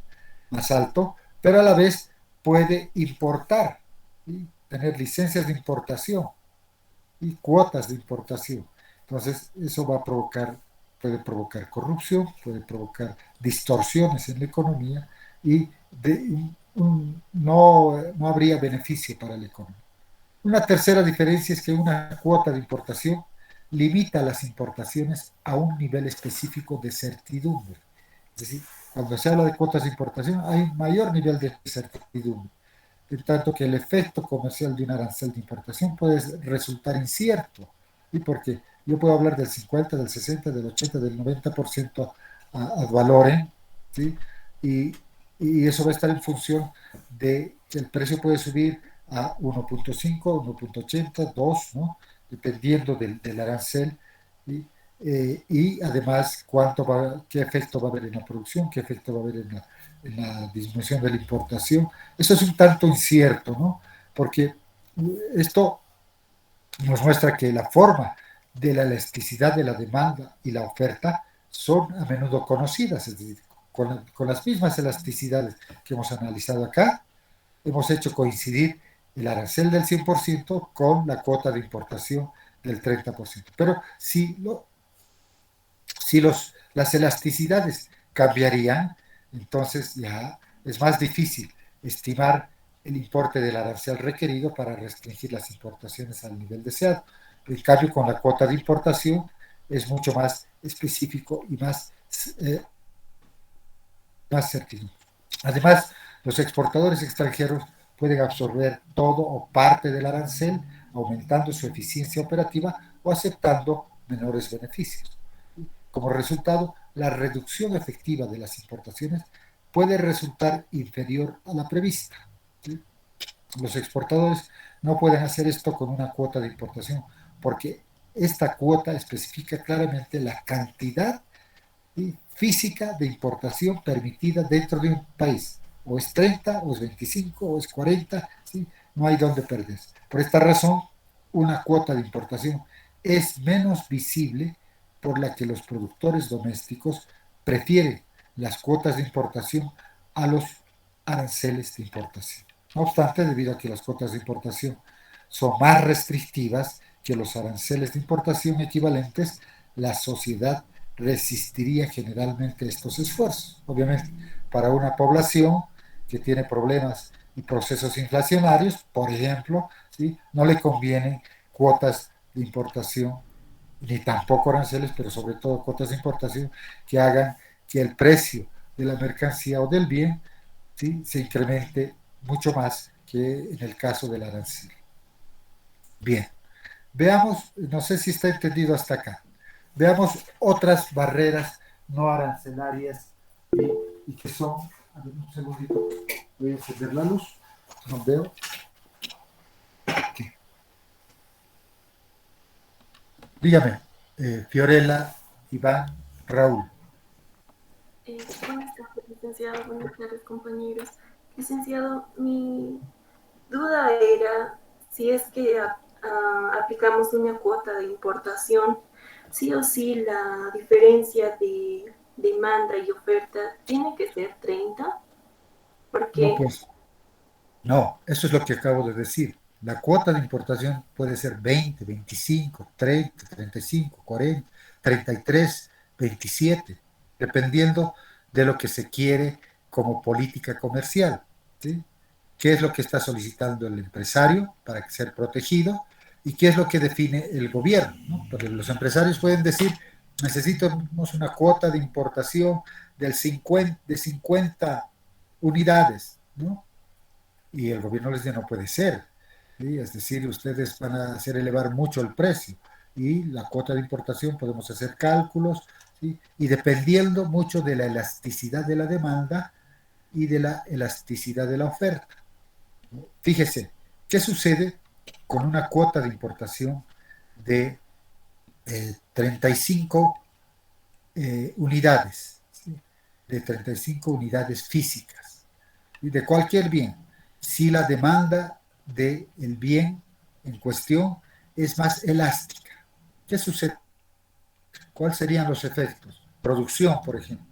Más alto, pero a la vez puede importar, ¿sí? Tener licencias de importación y cuotas de importación. Entonces, eso puede provocar corrupción, puede provocar distorsiones en la economía y no habría beneficio para la economía. Una tercera diferencia es que una cuota de importación limita las importaciones a un nivel específico de certidumbre. Es decir, cuando se habla de cuotas de importación hay un mayor nivel de certidumbre, en tanto que el efecto comercial de un arancel de importación puede resultar incierto. ¿Y por qué? Yo puedo hablar del 50, del 60, del 80, del 90% ad valorem, ¿sí? Y, y eso va a estar en función de que el precio puede subir a 1.5, 1.80, 2, ¿no? Dependiendo del arancel. ¿Sí? Y además qué efecto va a haber en la producción, qué efecto va a haber en la disminución de la importación. Eso es un tanto incierto, ¿no? Porque esto nos muestra que la forma de la elasticidad de la demanda y la oferta son a menudo conocidas, es decir, con las mismas elasticidades que hemos analizado acá, hemos hecho coincidir el arancel del 100% con la cuota de importación del 30%. Pero si las elasticidades cambiarían, entonces ya es más difícil estimar el importe del arancel requerido para restringir las importaciones al nivel deseado. En cambio, con la cuota de importación es mucho más específico y más certero. Además, los exportadores extranjeros pueden absorber todo o parte del arancel, aumentando su eficiencia operativa o aceptando menores beneficios. Como resultado, la reducción efectiva de las importaciones puede resultar inferior a la prevista. ¿Sí? Los exportadores no pueden hacer esto con una cuota de importación, porque esta cuota especifica claramente la cantidad, ¿sí?, física de importación permitida dentro de un país. O es 30, o es 25, o es 40, ¿sí? No hay dónde perderse. Por esta razón, una cuota de importación es menos visible, por la que los productores domésticos prefieren las cuotas de importación a los aranceles de importación. No obstante, debido a que las cuotas de importación son más restrictivas que los aranceles de importación equivalentes, la sociedad resistiría generalmente estos esfuerzos. Obviamente, para una población que tiene problemas y procesos inflacionarios, por ejemplo, ¿sí?, no le convienen cuotas de importación ni tampoco aranceles, pero sobre todo cuotas de importación que hagan que el precio de la mercancía o del bien, ¿sí?, se incremente mucho más que en el caso del arancel. Bien, veamos, no sé si está entendido hasta acá. Veamos otras barreras no arancelarias y que son, a ver, un segundito, voy a encender la luz, no veo. Aquí. Dígame, Fiorella, Iván, Raúl. Buenas tardes, licenciado. Buenas tardes, compañeros. Licenciado, mi duda era si es que aplicamos una cuota de importación, sí o sí la diferencia de demanda y oferta tiene que ser 30, No, porque pues, no, eso es lo que acabo de decir. La cuota de importación puede ser 20, 25, 30, 35, 40, 33, 27, dependiendo de lo que se quiere como política comercial, ¿sí? ¿Qué es lo que está solicitando el empresario para ser protegido? ¿Y qué es lo que define el gobierno? ¿No? Porque los empresarios pueden decir, necesitamos una cuota de importación de 50 unidades, ¿no? Y el gobierno les dice, no puede ser, ¿sí? Es decir, ustedes van a hacer elevar mucho el precio y la cuota de importación podemos hacer cálculos, ¿sí?, y dependiendo mucho de la elasticidad de la demanda y de la elasticidad de la oferta. Fíjese, ¿qué sucede con una cuota de importación de 35 unidades, ¿sí?, de 35 unidades físicas, y de cualquier bien? Si la demanda del bien en cuestión es más elástica, ¿qué sucede? ¿Cuáles serían los efectos? Producción, por ejemplo.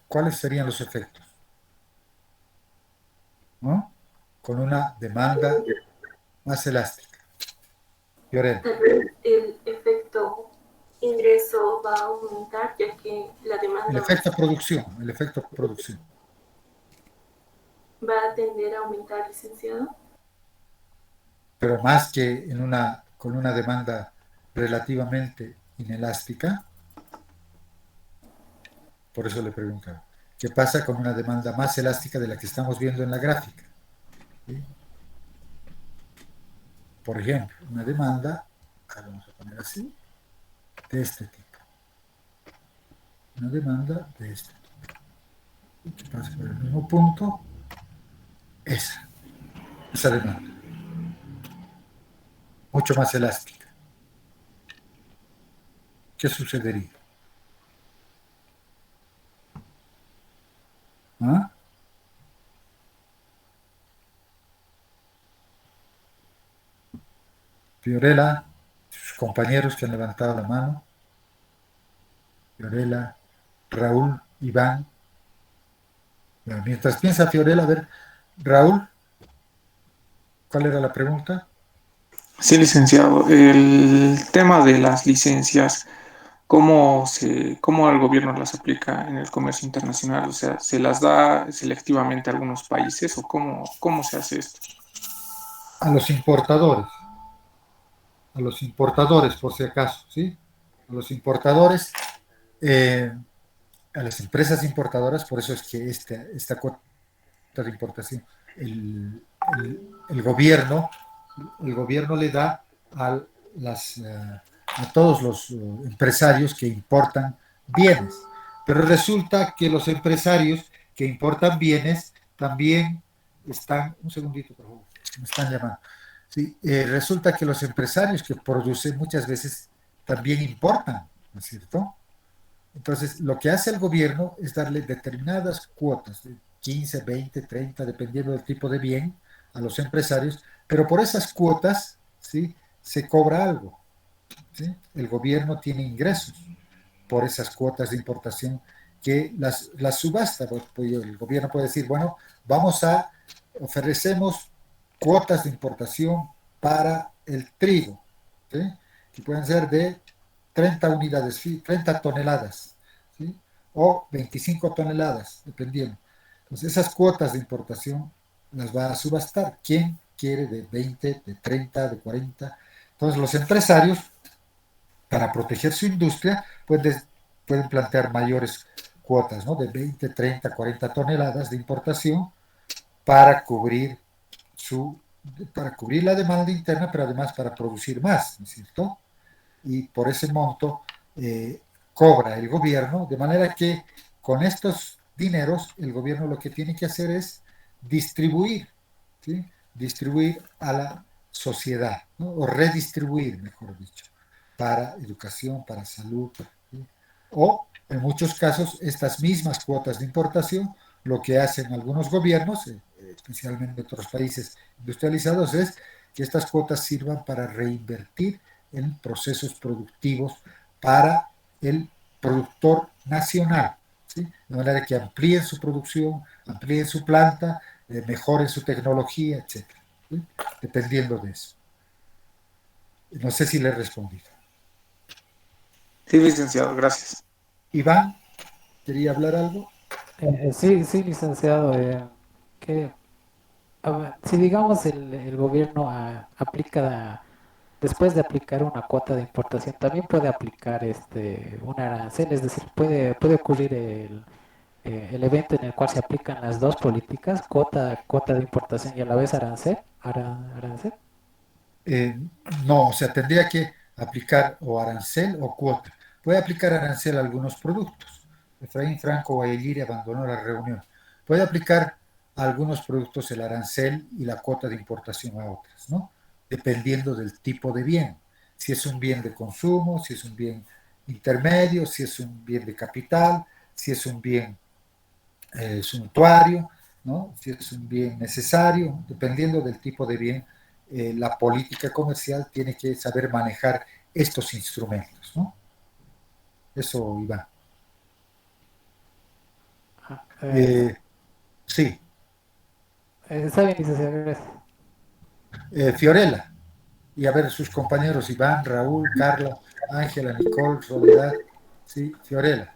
¿Cuáles serían los efectos? ¿No? Con una demanda más elástica. Llorena. tal vez el efecto ingreso va a aumentar, ya que la demanda El efecto producción. va a tender a aumentar, licenciado. Pero más que con una demanda relativamente inelástica, por eso le preguntaba, ¿qué pasa con una demanda más elástica de la que estamos viendo en la gráfica? ¿Sí? Por ejemplo, una demanda, vamos a poner así, de este tipo. Una demanda de este tipo. ¿Qué pasa por el mismo punto? Esa demanda. Mucho más elástica. ¿Qué sucedería? ¿Ah? Fiorella, sus compañeros que han levantado la mano. Fiorella, Raúl, Iván. Bueno, mientras piensa Fiorella, a ver, Raúl, ¿cuál era la pregunta? Sí, licenciado. El tema de las licencias, ¿cómo el gobierno las aplica en el comercio internacional? O sea, ¿se las da selectivamente a algunos países o cómo se hace esto? A los importadores, por si acaso, ¿sí? A los importadores, eh, a las empresas importadoras, por eso es que esta cuota de importación, el gobierno, el gobierno le da a, a todos los empresarios que importan bienes. Pero resulta que los empresarios que importan bienes también están, un segundito por favor, me están llamando. Sí, resulta que los empresarios que producen muchas veces también importan, ¿no es cierto? Entonces, lo que hace el gobierno es darle determinadas cuotas, de 15, 20, 30, dependiendo del tipo de bien, a los empresarios, pero por esas cuotas, ¿sí? Se cobra algo, ¿sí? El gobierno tiene ingresos por esas cuotas de importación que las subasta. Pues el gobierno puede decir, bueno, ofrecemos cuotas de importación para el trigo, ¿sí? Que pueden ser de 30 unidades, 30 toneladas, ¿sí? O 25 toneladas, dependiendo. Entonces, esas cuotas de importación las va a subastar. ¿Quién quiere de 20, de 30, de 40? Entonces, los empresarios, para proteger su industria, pueden plantear mayores cuotas, ¿no? De 20, 30, 40 toneladas de importación para cubrir su para cubrir la demanda interna, pero además para producir más, ¿no es cierto? Y por ese monto cobra el gobierno, de manera que con estos dineros el gobierno lo que tiene que hacer es distribuir, ¿sí? Distribuir a la sociedad, ¿no? O redistribuir, mejor dicho, para educación, para salud, ¿sí? O en muchos casos estas mismas cuotas de importación, lo que hacen algunos gobiernos, especialmente en otros países industrializados, es que estas cuotas sirvan para reinvertir en procesos productivos para el productor nacional, ¿sí? De manera que amplíen su producción, amplíen su planta, mejoren su tecnología, etcétera, ¿sí? Dependiendo de eso. No sé si le he respondido. Sí, licenciado, gracias. Iván, ¿quería hablar algo? Sí, sí, licenciado. Que, a ver, si digamos el gobierno aplica, después de aplicar una cuota de importación, también puede aplicar un arancel, es decir, puede ocurrir el evento en el cual se aplican las dos políticas, cuota de importación y a la vez arancel. Eh, no, o sea, tendría que aplicar o arancel o cuota. Puede aplicar arancel a algunos productos. Efraín Franco Guayagiri abandonó la reunión. Puede aplicar a algunos productos el arancel y la cuota de importación a otras, ¿no? Dependiendo del tipo de bien. Si es un bien de consumo, si es un bien intermedio, si es un bien de capital, si es un bien suntuario, ¿no? Si es un bien necesario, dependiendo del tipo de bien, la política comercial tiene que saber manejar estos instrumentos, ¿no? Eso, Iván. Ah, Sí, está bien, licenciado, gracias. Fiorella, y a ver sus compañeros, Iván, Raúl, Carla, Ángela, Nicole, Soledad, sí, Fiorella,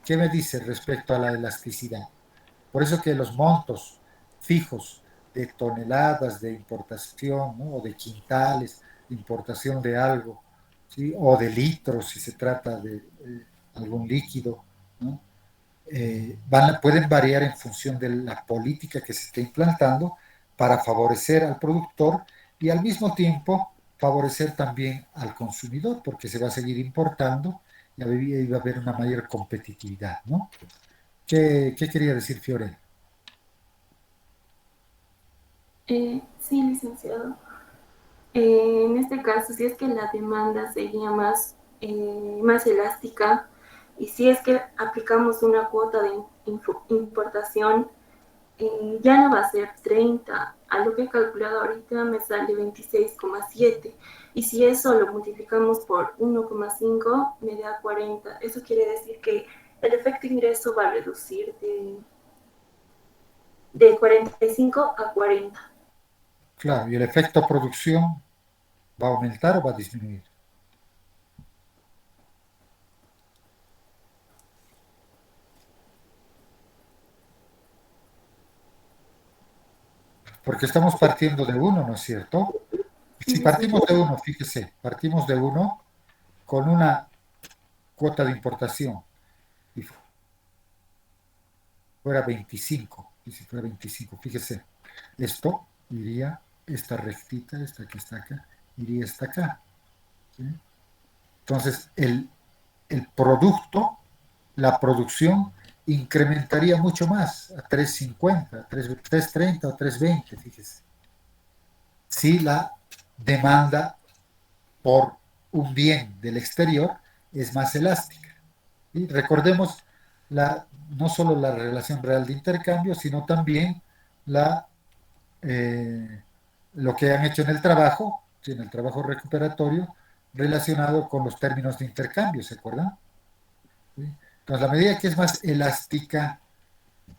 ¿qué me dice respecto a la elasticidad? Por eso que los montos fijos de toneladas de importación, ¿no? O de quintales de importación de algo, ¿sí? O de litros si se trata de algún líquido, ¿no? Pueden variar en función de la política que se esté implantando para favorecer al productor y al mismo tiempo favorecer también al consumidor, porque se va a seguir importando y va a haber una mayor competitividad, ¿no? ¿Qué quería decir Fiorella? Sí, licenciado. En este caso, si es que la demanda sería más elástica y si es que aplicamos una cuota de importación, ya no va a ser 30. A lo que he calculado ahorita me sale 26,7. Y si eso lo multiplicamos por 1,5, me da 40. Eso quiere decir que el efecto ingreso va a reducir de 45 a 40. Claro, y el efecto producción va a aumentar o va a disminuir. Porque estamos partiendo de uno, ¿no es cierto? Si Sí, sí. partimos de uno, fíjese, partimos de uno con una cuota de importación y fuera 25, y si fuera 25, fíjese, esto iría, esta rectita, esta que está acá, iría hasta acá. ¿Sí? Entonces, el producto, la producción, incrementaría mucho más, a 350, 330 o 320, fíjese. Si la demanda por un bien del exterior es más elástica. Y recordemos no solo la relación real de intercambio, sino también la, eh, lo que han hecho en el trabajo recuperatorio, relacionado con los términos de intercambio, ¿se acuerdan? ¿Sí? Entonces, la medida que es más elástica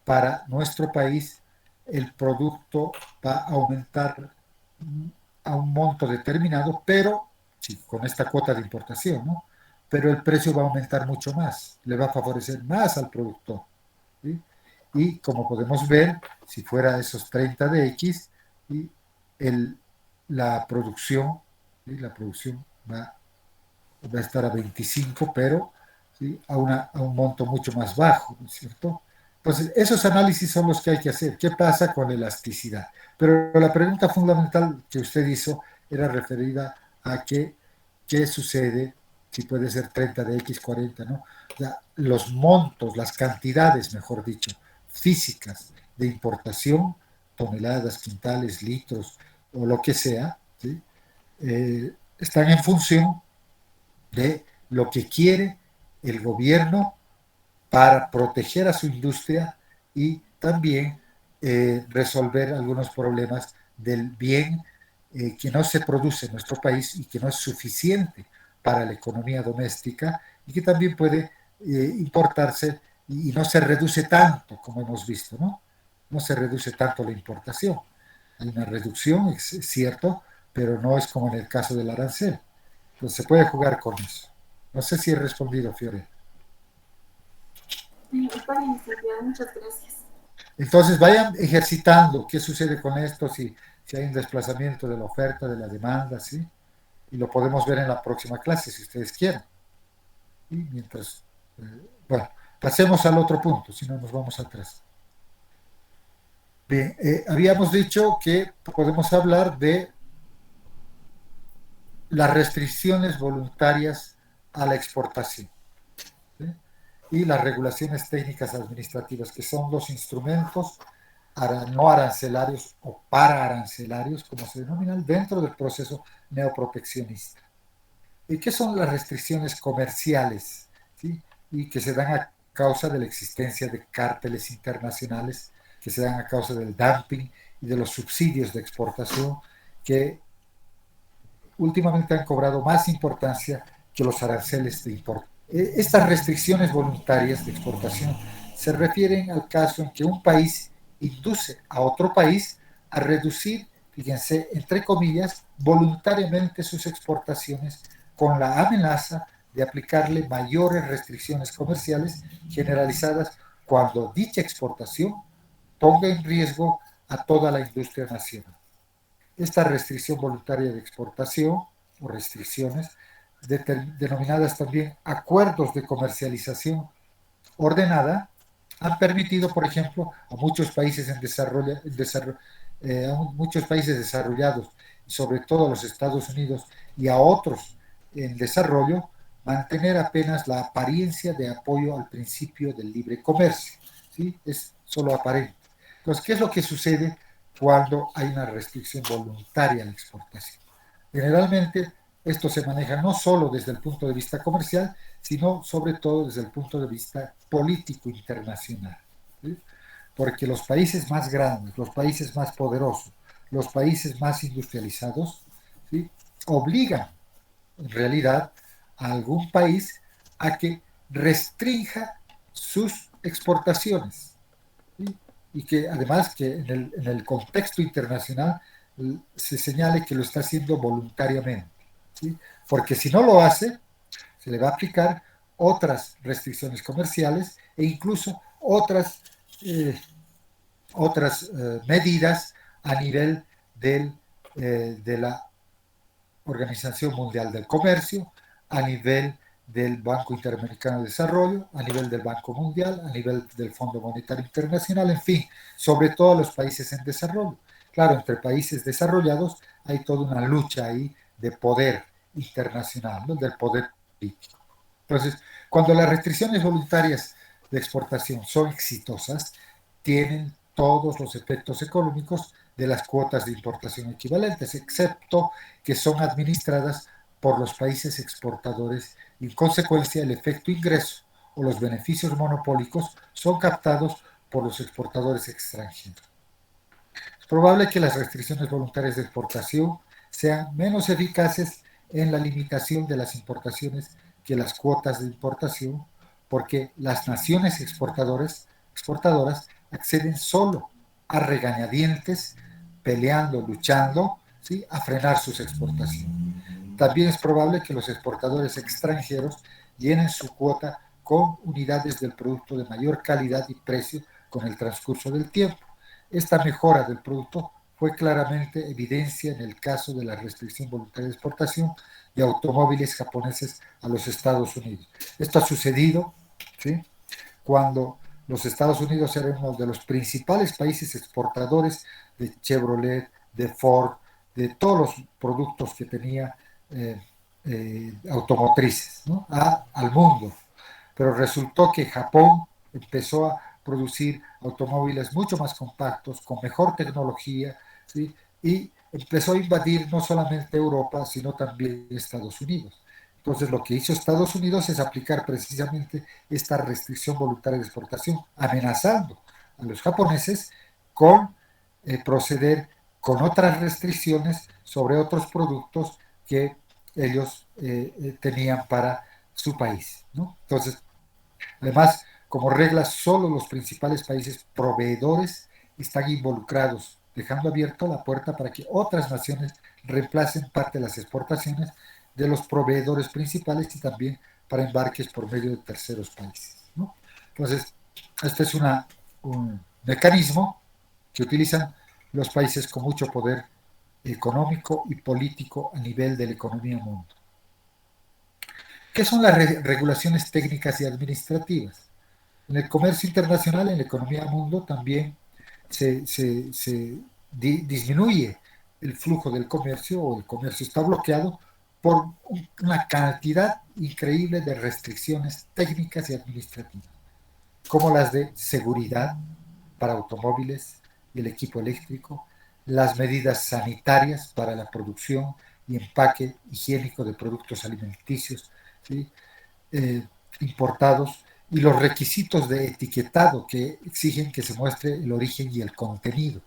para nuestro país, el producto va a aumentar a un monto determinado, pero sí, con esta cuota de importación, ¿no? Pero el precio va a aumentar mucho más, le va a favorecer más al productor. ¿Sí? Y como podemos ver, si fuera esos 30 de X, ¿sí? el, la producción, ¿sí? La producción va a estar a 25, pero ¿sí? A un monto mucho más bajo, ¿no es cierto? Entonces, esos análisis son los que hay que hacer. ¿Qué pasa con la elasticidad? Pero la pregunta fundamental que usted hizo era referida a qué sucede si puede ser 30 de X, 40, ¿no? O sea, los montos, las cantidades, mejor dicho, físicas de importación, toneladas, quintales, litros o lo que sea, ¿sí? Están en función de lo que quiere el gobierno para proteger a su industria y también resolver algunos problemas del bien que no se produce en nuestro país y que no es suficiente para la economía doméstica y que también puede importarse y no se reduce tanto como hemos visto, ¿no? No se reduce tanto la importación. Hay una reducción, es cierto, pero no es como en el caso del arancel. Entonces se puede jugar con eso. No sé si he respondido, Fiore. Está bien, Silvia, muchas gracias. Entonces vayan ejercitando qué sucede con esto, si hay un desplazamiento de la oferta, de la demanda, ¿sí? Y lo podemos ver en la próxima clase, si ustedes quieren. Y mientras, bueno, pasemos al otro punto, si no nos vamos atrás. Bien, habíamos dicho que podemos hablar de las restricciones voluntarias a la exportación, ¿sí? Y las regulaciones técnicas administrativas, que son los instrumentos no arancelarios o pararancelarios, como se denominan, dentro del proceso neoproteccionista. ¿Y qué son las restricciones comerciales? ¿Sí? Y que se dan a causa de la existencia de cárteles internacionales, que se dan a causa del dumping y de los subsidios de exportación, que últimamente han cobrado más importancia que los aranceles de importación. Estas restricciones voluntarias de exportación se refieren al caso en que un país induce a otro país a reducir, fíjense, entre comillas, voluntariamente sus exportaciones con la amenaza de aplicarle mayores restricciones comerciales generalizadas cuando dicha exportación ponga en riesgo a toda la industria nacional. Esta restricción voluntaria de exportación o restricciones, denominadas también acuerdos de comercialización ordenada, han permitido, por ejemplo, a muchos países a muchos países desarrollados, sobre todo a los Estados Unidos y a otros en desarrollo, mantener apenas la apariencia de apoyo al principio del libre comercio. ¿Sí? Es solo aparente. Entonces, ¿qué es lo que sucede cuando hay una restricción voluntaria a la exportación? Generalmente, esto se maneja no solo desde el punto de vista comercial, sino sobre todo desde el punto de vista político internacional. ¿Sí? Porque los países más grandes, los países más poderosos, los países más industrializados, ¿sí? obligan en realidad a algún país a que restrinja sus exportaciones, ¿sí? Y que además que en el contexto internacional se señale que lo está haciendo voluntariamente, ¿sí? Porque si no lo hace, se le va a aplicar otras restricciones comerciales e incluso eh, medidas a nivel de la Organización Mundial del Comercio, a nivel del Banco Interamericano de Desarrollo, a nivel del Banco Mundial, a nivel del Fondo Monetario Internacional, en fin, sobre todo los países en desarrollo. Claro, entre países desarrollados hay toda una lucha ahí de poder internacional, ¿no? Del poder político. Entonces, cuando las restricciones voluntarias de exportación son exitosas, tienen todos los efectos económicos de las cuotas de importación equivalentes, excepto que son administradas por los países exportadores y en consecuencia el efecto ingreso o los beneficios monopólicos son captados por los exportadores extranjeros. Es probable que las restricciones voluntarias de exportación sean menos eficaces en la limitación de las importaciones que las cuotas de importación, porque las naciones exportadoras acceden solo a regañadientes, peleando, luchando, ¿sí?, a frenar sus exportaciones. También es probable que los exportadores extranjeros llenen su cuota con unidades del producto de mayor calidad y precio con el transcurso del tiempo. Esta mejora del producto fue claramente evidencia en el caso de la restricción voluntaria de exportación de automóviles japoneses a los Estados Unidos. Esto ha sucedido, ¿sí?, cuando los Estados Unidos eran uno de los principales países exportadores de Chevrolet, de Ford, de todos los productos que tenía automotrices, ¿no?, al mundo. Pero resultó que Japón empezó a producir automóviles mucho más compactos, con mejor tecnología, ¿sí?, y empezó a invadir no solamente Europa, sino también Estados Unidos. Entonces, lo que hizo Estados Unidos es aplicar precisamente esta restricción voluntaria de exportación, amenazando a los japoneses con proceder con otras restricciones sobre otros productos que ellos tenían para su país, ¿no? Entonces, además, como regla, solo los principales países proveedores están involucrados, dejando abierta la puerta para que otras naciones reemplacen parte de las exportaciones de los proveedores principales y también para embarques por medio de terceros países, ¿no? Entonces, este es un mecanismo que utilizan los países con mucho poder económico y político a nivel de la economía mundial. ¿Qué son las regulaciones técnicas y administrativas? En el comercio internacional, en la economía del mundo, también se disminuye el flujo del comercio, o el comercio está bloqueado por una cantidad increíble de restricciones técnicas y administrativas, como las de seguridad para automóviles y el equipo eléctrico, las medidas sanitarias para la producción y empaque higiénico de productos alimenticios, ¿sí?, importados, y los requisitos de etiquetado que exigen que se muestre el origen y el contenido.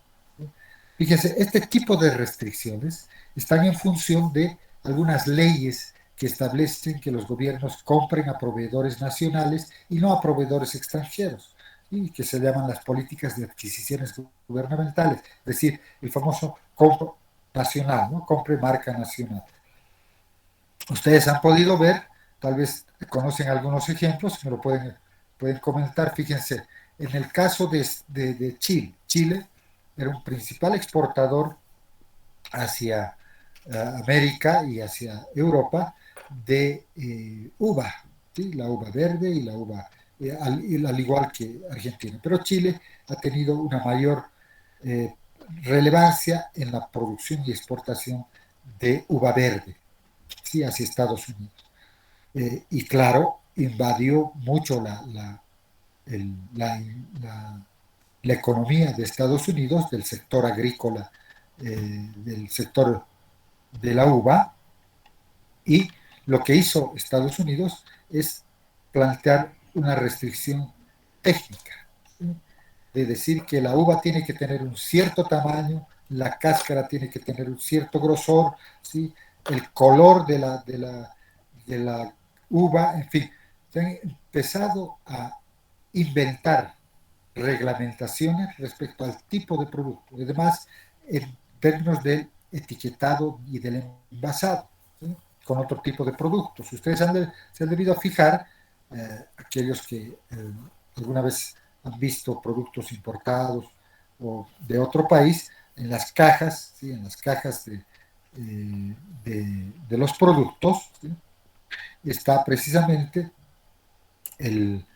Fíjense, este tipo de restricciones están en función de algunas leyes que establecen que los gobiernos compren a proveedores nacionales y no a proveedores extranjeros, y que se llaman las políticas de adquisiciones gubernamentales, es decir, el famoso compro nacional, ¿no?, compre marca nacional. Ustedes han podido ver, tal vez conocen algunos ejemplos, me lo pueden comentar. Fíjense, en el caso de Chile, Chile era un principal exportador hacia América y hacia Europa de uva, ¿sí?, la uva verde y la uva, al igual que Argentina. Pero Chile ha tenido una mayor eh, relevancia en la producción y exportación de uva verde, sí, hacia Estados Unidos. Y claro, invadió mucho el, la, la, la, economía de Estados Unidos, del sector agrícola, del sector de la uva, y lo que hizo Estados Unidos es plantear una restricción técnica, ¿sí?, de decir que la uva tiene que tener un cierto tamaño, la cáscara tiene que tener un cierto grosor, ¿sí?, el color de la uva, en fin, se han empezado a inventar reglamentaciones respecto al tipo de producto. Además, en términos del etiquetado y del envasado, ¿sí? Con otro tipo de productos. Ustedes se han debido fijar, aquellos que alguna vez han visto productos importados o de otro país, en las cajas, ¿sí? En las cajas de los productos, ¿sí? Está precisamente el,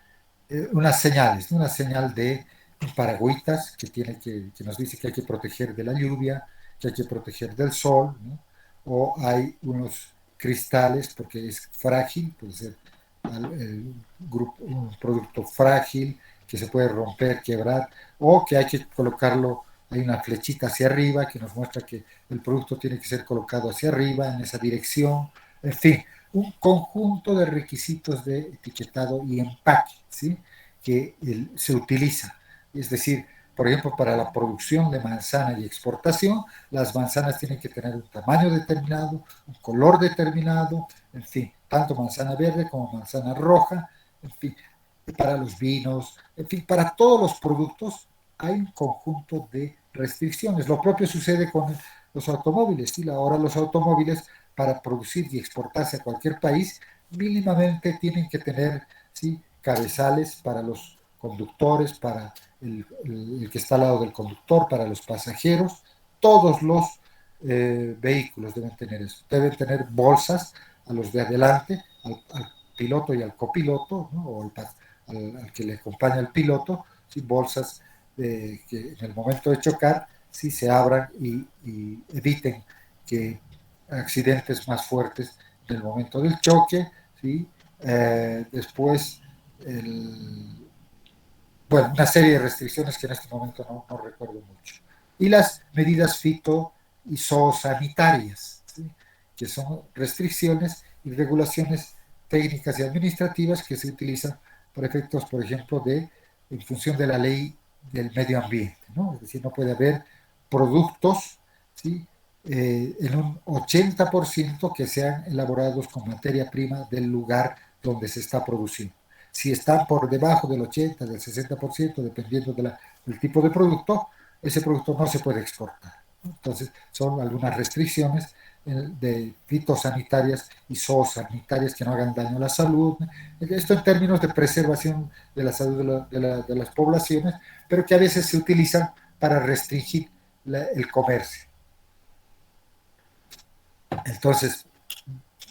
unas señales, ¿no? Una señal de paragüitas que nos dice que hay que proteger de la lluvia, que hay que proteger del sol, ¿no? O hay unos cristales porque es frágil, puede ser un producto frágil que se puede romper, quebrar, o que hay que colocarlo, hay una flechita hacia arriba que nos muestra que el producto tiene que ser colocado hacia arriba, en esa dirección, en fin, un conjunto de requisitos de etiquetado y empaque, ¿sí? Que se utiliza. Es decir, por ejemplo, para la producción de manzana y exportación, las manzanas tienen que tener un tamaño determinado, un color determinado, en fin, tanto manzana verde como manzana roja, en fin, para los vinos, en fin, para todos los productos hay un conjunto de restricciones. Lo propio sucede con los automóviles, ¿sí? Ahora los automóviles para producir y exportarse a cualquier país, mínimamente tienen que tener, ¿sí? Cabezales para los conductores, para el que está al lado del conductor, para los pasajeros, todos los vehículos deben tener eso, deben tener bolsas a los de adelante, al piloto y al copiloto, ¿no? O al que le acompaña al piloto, ¿sí? Bolsas que en el momento de chocar sí se abran y eviten que accidentes más fuertes en el momento del choque, ¿sí? Después, bueno, una serie de restricciones que en este momento no recuerdo mucho. Y las medidas fito y zoosanitarias, ¿sí? Que son restricciones y regulaciones técnicas y administrativas que se utilizan para efectos, por ejemplo, en función de la ley del medio ambiente, ¿no? Es decir, no puede haber productos, ¿sí? En un 80% que sean elaborados con materia prima del lugar donde se está produciendo. Si están por debajo del 80, del 60%, dependiendo del tipo de producto, ese producto no se puede exportar. Entonces, son algunas restricciones de fitosanitarias y zoosanitarias que no hagan daño a la salud. Esto en términos de preservación de la salud de las poblaciones, pero que a veces se utilizan para restringir el comercio. Entonces,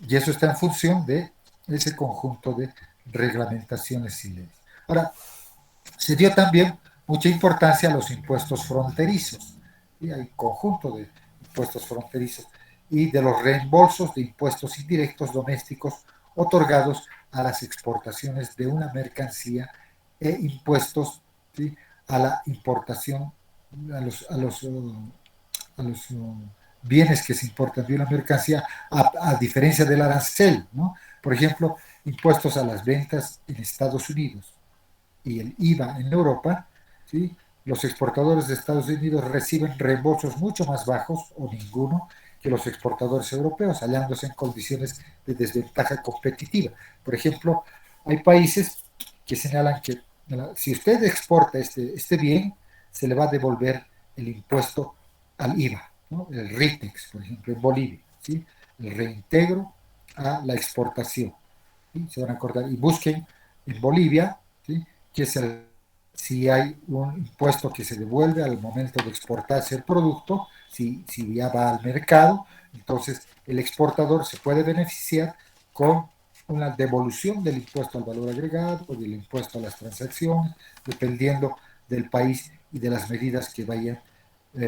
y eso está en función de ese conjunto de reglamentaciones y leyes. Ahora, se dio también mucha importancia a los impuestos fronterizos. Y hay un conjunto de impuestos fronterizos y de los reembolsos de impuestos indirectos domésticos otorgados a las exportaciones de una mercancía e impuestos, ¿sí? A la importación, a los bienes que se importan de una mercancía, a diferencia del arancel, ¿no? Por ejemplo, impuestos a las ventas en Estados Unidos y el IVA en Europa, ¿sí? Los exportadores de Estados Unidos reciben reembolsos mucho más bajos o ninguno que los exportadores europeos, hallándose en condiciones de desventaja competitiva. Por ejemplo, hay países que señalan que si usted exporta este bien, se le va a devolver el impuesto al IVA, ¿no? El RITEX, por ejemplo, en Bolivia, ¿sí? El reintegro a la exportación, ¿sí? Se van a acordar y busquen en Bolivia, ¿sí? Que es si hay un impuesto que se devuelve al momento de exportarse el producto, si ya va al mercado, entonces el exportador se puede beneficiar con una devolución del impuesto al valor agregado o del impuesto a las transacciones, dependiendo del país y de las medidas que vayan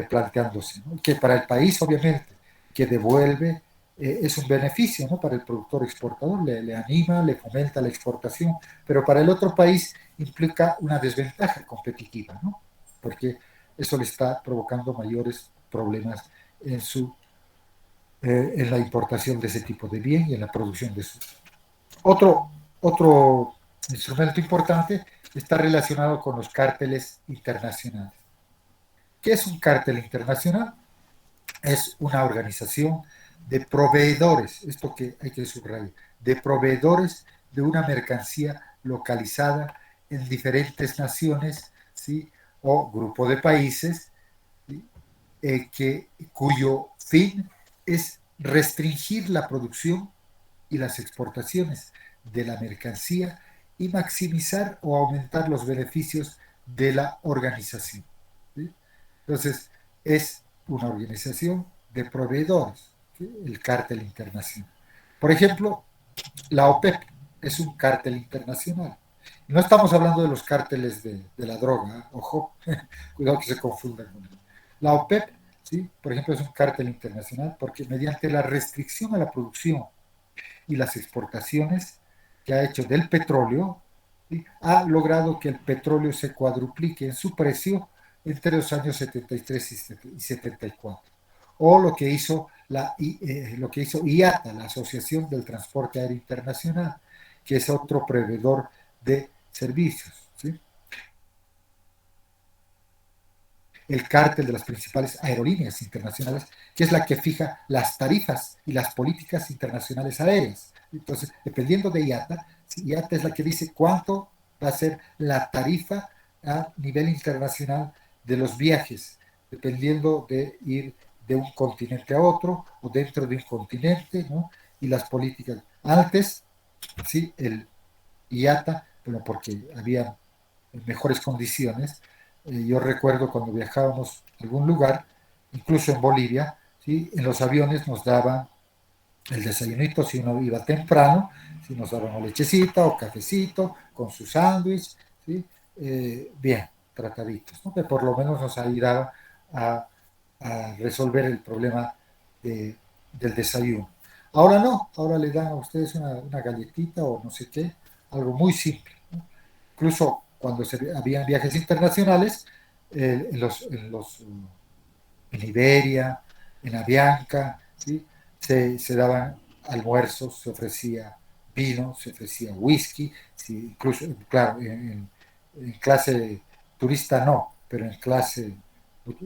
planteándose, ¿no? Que para el país, obviamente, que devuelve, es un beneficio, ¿no? Para el productor exportador, le anima, le fomenta la exportación, pero para el otro país implica una desventaja competitiva, ¿no? Porque eso le está provocando mayores problemas en la importación de ese tipo de bien y en la producción de eso. Otro instrumento importante está relacionado con los cárteles internacionales. ¿Qué es un cártel internacional? Es una organización de proveedores, esto que hay que subrayar, de proveedores de una mercancía localizada en diferentes naciones, ¿sí? O grupo de países, ¿sí? Cuyo fin es restringir la producción y las exportaciones de la mercancía y maximizar o aumentar los beneficios de la organización. ¿Sí? Entonces, es una organización de proveedores, ¿sí? El cártel internacional. Por ejemplo, la OPEP es un cártel internacional. No estamos hablando de los cárteles de la droga, ¿eh? Ojo, cuidado que se confundan con él. La OPEP, ¿sí? Por ejemplo, es un cártel internacional porque mediante la restricción a la producción y las exportaciones que ha hecho del petróleo, ¿sí? Ha logrado que el petróleo se cuadruplique en su precio entre los años 73 y 74. O lo que hizo IATA, la Asociación del Transporte Aéreo Internacional, que es otro proveedor de servicios. ¿Sí? El cártel de las principales aerolíneas internacionales, que es la que fija las tarifas y las políticas internacionales aéreas. Entonces, dependiendo de IATA, IATA es la que dice cuánto va a ser la tarifa a nivel internacional de los viajes, dependiendo de ir de un continente a otro o dentro de un continente, ¿no? Y las políticas. Antes, sí, el IATA, bueno, porque había mejores condiciones. Yo recuerdo cuando viajábamos a algún lugar, incluso en Bolivia, ¿sí? En los aviones nos daban el desayunito si uno iba temprano, si nos daban una lechecita o cafecito con su sándwich, ¿sí? Bien, trataditos, ¿no? Que por lo menos nos ayudaba a, a resolver el problema del desayuno. Ahora no, ahora le dan a ustedes una galletita o no sé qué, algo muy simple, ¿no? Incluso cuando habían viajes internacionales, en Iberia, en Avianca, ¿sí? Se daban almuerzos, se ofrecía vino, se ofrecía whisky, ¿sí? Incluso, claro, en clase turista no, pero en clase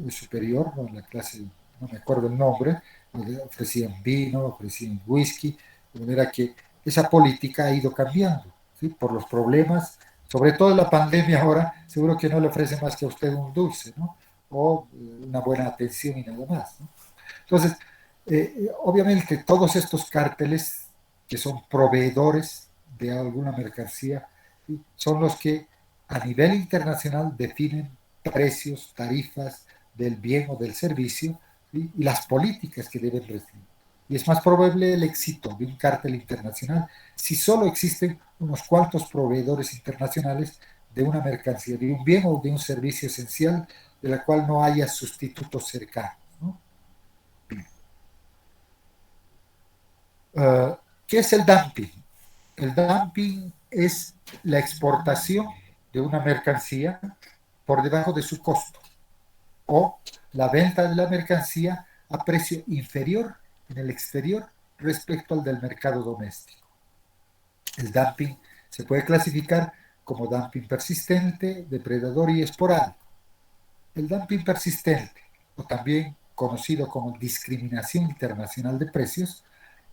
superior, ¿no? En la clase, no me acuerdo el nombre, ofrecían vino, ofrecían whisky, de manera que esa política ha ido cambiando, ¿sí? Por los problemas, sobre todo en la pandemia ahora, seguro que no le ofrece más que a usted un dulce, ¿no? O una buena atención y nada más, ¿no? Entonces, obviamente todos estos cárteles que son proveedores de alguna mercancía, ¿sí? Son los que a nivel internacional definen precios, tarifas del bien o del servicio, ¿sí? Y las políticas que deben recibir. Y es más probable el éxito de un cártel internacional si solo existen unos cuantos proveedores internacionales de una mercancía, de un bien o de un servicio esencial de la cual no haya sustitutos cercanos, ¿no? ¿Qué es el dumping? El dumping es la exportación de una mercancía por debajo de su costo o la venta de la mercancía a precio inferior en el exterior respecto al del mercado doméstico. El dumping se puede clasificar como dumping persistente, depredador y esporádico. El dumping persistente, o también conocido como discriminación internacional de precios,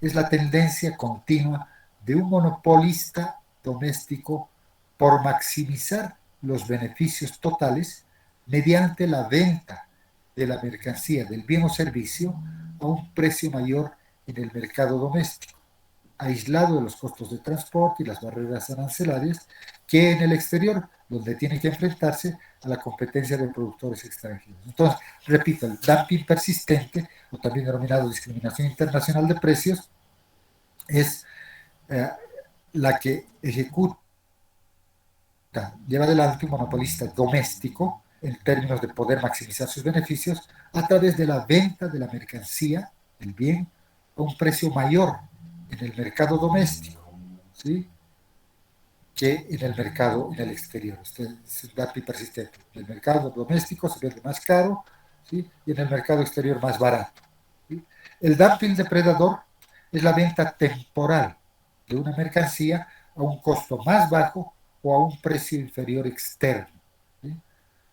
es la tendencia continua de un monopolista doméstico por maximizar los beneficios totales mediante la venta de la mercancía, del bien o servicio, a un precio mayor en el mercado doméstico, aislado de los costos de transporte y las barreras arancelarias, que en el exterior, donde tiene que enfrentarse a la competencia de productores extranjeros. Entonces, repito, el dumping persistente, o también denominado discriminación internacional de precios, es la que ejecuta, lleva adelante un monopolista doméstico en términos de poder maximizar sus beneficios a través de la venta de la mercancía, el bien, a un precio mayor en el mercado doméstico, ¿sí? Que en el mercado en el exterior. Este es un dato persistente. En el mercado doméstico se vende más caro, ¿sí? Y en el mercado exterior más barato, ¿sí? El dumping depredador es la venta temporal de una mercancía a un costo más bajo o a un precio inferior externo, ¿sí?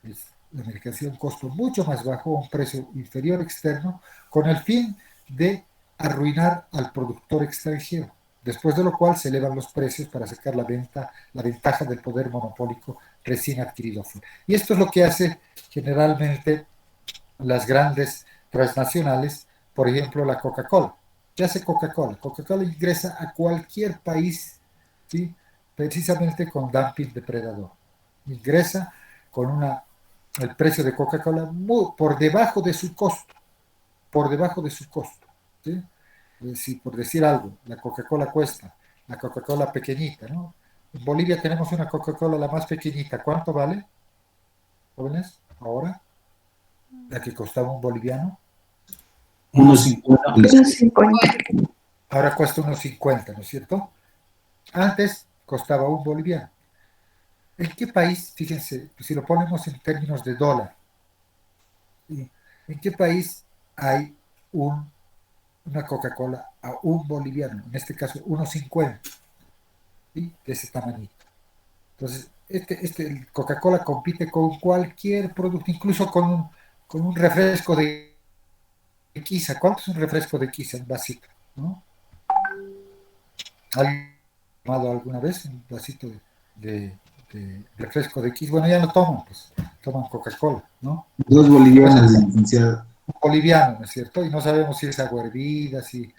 Es la mercancía a un costo mucho más bajo o a un precio inferior externo con el fin de arruinar al productor extranjero, después de lo cual se elevan los precios para sacar la ventaja del poder monopólico recién adquirido. Y esto es lo que hace generalmente las grandes transnacionales, por ejemplo la Coca-Cola. ¿Qué hace Coca-Cola? Coca-Cola ingresa a cualquier país, ¿sí? Precisamente con dumping depredador. Ingresa con el precio de Coca-Cola por debajo de su costo, por debajo de su costo. ¿Sí? Si por decir algo, la Coca-Cola cuesta, la Coca-Cola pequeñita, ¿no? En Bolivia tenemos una Coca-Cola la más pequeñita. ¿Cuánto vale, jóvenes? Ahora, la que costaba un boliviano. Unos 50. Ahora cuesta unos 50, ¿no es cierto? Antes costaba un boliviano. ¿En qué país, fíjense, si lo ponemos en términos de dólar, en qué país hay una Coca-Cola a un boliviano? En este caso, 1,50, ¿sí? De ese tamañito. Entonces, el Coca-Cola compite con cualquier producto, incluso con un refresco de quiza. ¿Cuánto es un refresco de quiza? Un vasito, ¿no? ¿Alguien ha tomado alguna vez un vasito de refresco de quiza? Bueno, ya no toman, pues toman Coca-Cola, ¿no? 2 bolivianos, licenciado. Boliviano, ¿no es cierto? Y no sabemos si es agua hervida, si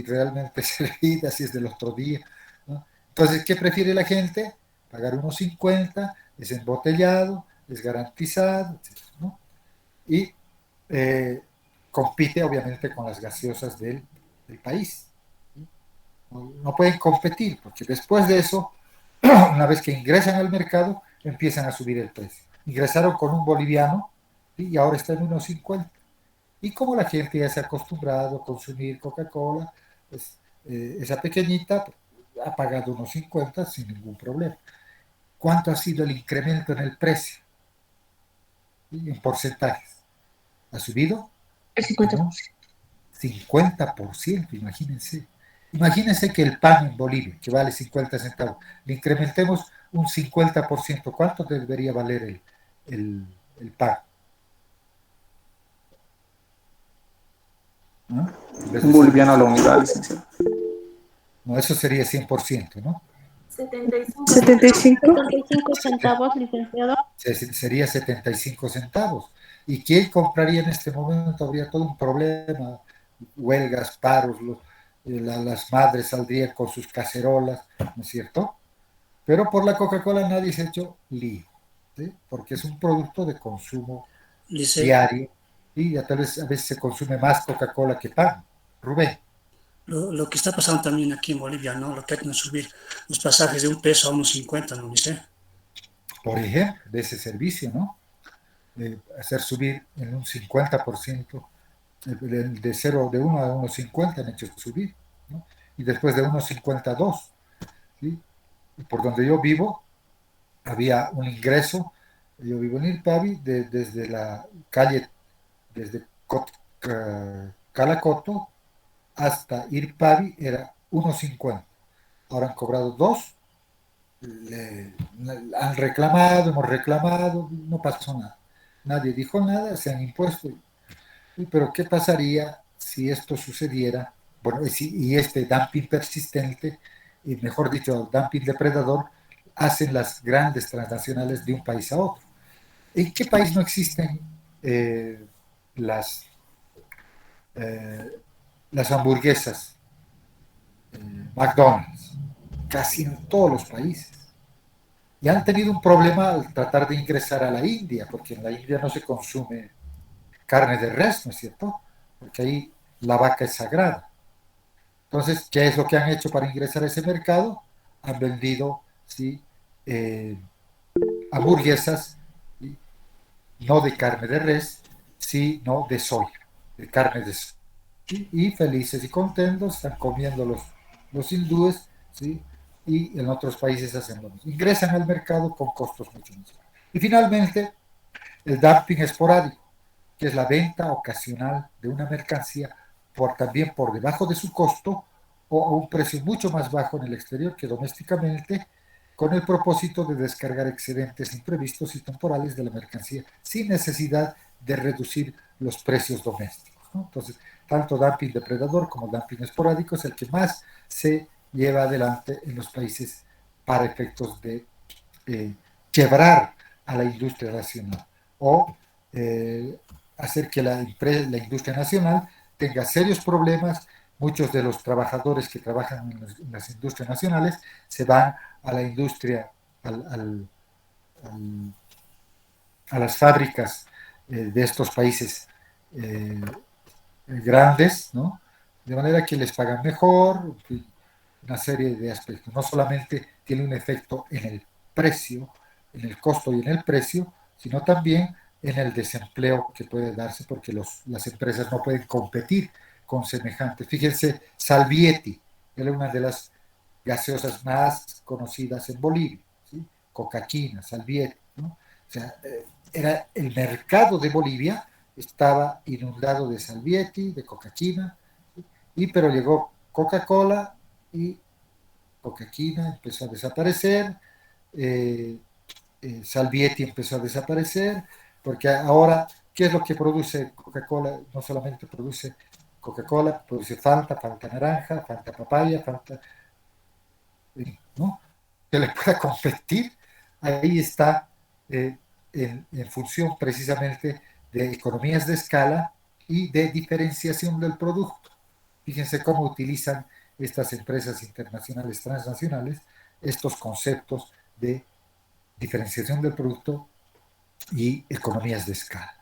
realmente es hervida, si es del otro día, ¿no? Entonces, ¿qué prefiere la gente? Pagar unos 50, es embotellado, es garantizado, etc., ¿no? Y compite obviamente con las gaseosas del país. No pueden competir, porque después de eso, una vez que ingresan al mercado, empiezan a subir el precio. Ingresaron con un boliviano, ¿sí? Y ahora está en unos 50. Y como la gente ya se ha acostumbrado a consumir Coca-Cola, pues, esa pequeñita ha pagado unos 50 sin ningún problema. ¿Cuánto ha sido el incremento en el precio? ¿Sí? En porcentajes. ¿Ha subido? El 50%. 50%, imagínense. Imagínense que el pan en Bolivia, que vale 50 centavos, le incrementemos un 50%. ¿Cuánto debería valer el pan? ¿No? Un boliviano a la unidad, licenciado. No, eso sería 100%, ¿no? 75 centavos, licenciado. Sería 75 centavos. ¿Y quién compraría en este momento? Habría todo un problema, huelgas, paros, las madres saldrían con sus cacerolas, ¿no es cierto? Pero por la Coca-Cola nadie se ha hecho lío, ¿sí? Porque es un producto de consumo diario y tal vez a veces se consume más Coca-Cola que pan. Rubén. Lo que está pasando también aquí en Bolivia, ¿no? Lo que hay que subir los pasajes de $1 a 1,50, ¿no dice? Por ejemplo, de ese servicio, ¿no? Hacer subir en un 50%, de 1 a 1,50 han hecho subir, ¿no? Y después de 1,50 a 2, ¿sí? Y por donde yo vivo, había un ingreso, yo vivo en Irpavi, desde la calle, desde Calacoto hasta Irpavi era 1,50. Ahora han cobrado 2, han reclamado, hemos reclamado, no pasó nada. Nadie dijo nada, se han impuesto. Pero ¿qué pasaría si esto sucediera? Bueno, y este dumping persistente, y mejor dicho, dumping depredador, hacen las grandes transnacionales de un país a otro. ¿En qué país no existen eh, las, eh, las hamburguesas McDonald's? Casi en todos los países. Y han tenido un problema al tratar de ingresar a la India, porque en la India no se consume carne de res, ¿no es cierto? Porque ahí la vaca es sagrada. Entonces, ¿qué es lo que han hecho para ingresar a ese mercado? Han vendido, ¿sí? Hamburguesas, ¿sí? No de carne de res, sino de soya, de carne de soya. ¿Sí? Y felices y contentos están comiendo los hindúes, ¿sí? Y en otros países hacen lo mismo. Ingresan al mercado con costos mucho más bajos. Y finalmente, el dumping esporádico, que es la venta ocasional de una mercancía también por debajo de su costo o a un precio mucho más bajo en el exterior que domésticamente, con el propósito de descargar excedentes imprevistos y temporales de la mercancía sin necesidad de reducir los precios domésticos. ¿no? Entonces, tanto dumping depredador como dumping esporádico es el que más se lleva adelante en los países para efectos de quebrar a la industria nacional o hacer que la industria nacional tenga serios problemas. Muchos de los trabajadores que trabajan en las industrias nacionales se van a la industria, a las fábricas de estos países grandes, ¿no? De manera que les pagan mejor, una serie de aspectos. No solamente tiene un efecto en el precio, en el costo y en el precio, sino también en el desempleo que puede darse porque las empresas no pueden competir con semejantes. Fíjense, Salvieti era una de las gaseosas más conocidas en Bolivia, ¿sí? Coca-Quina, Salvieti, ¿no? O sea, era el mercado de Bolivia estaba inundado de Salvieti, de Coca-Quina, ¿sí? Pero llegó Coca-Cola y Coca-Quina empezó a desaparecer, eh, Salvieti empezó a desaparecer, porque ahora, ¿qué es lo que produce Coca-Cola? No solamente produce Coca-Cola, produce Fanta, Fanta naranja, Fanta papaya, Fanta, ¿no? Que le pueda competir, ahí está en función precisamente de economías de escala y de diferenciación del producto. Fíjense cómo utilizan estas empresas internacionales transnacionales estos conceptos de diferenciación del producto y economías de escala.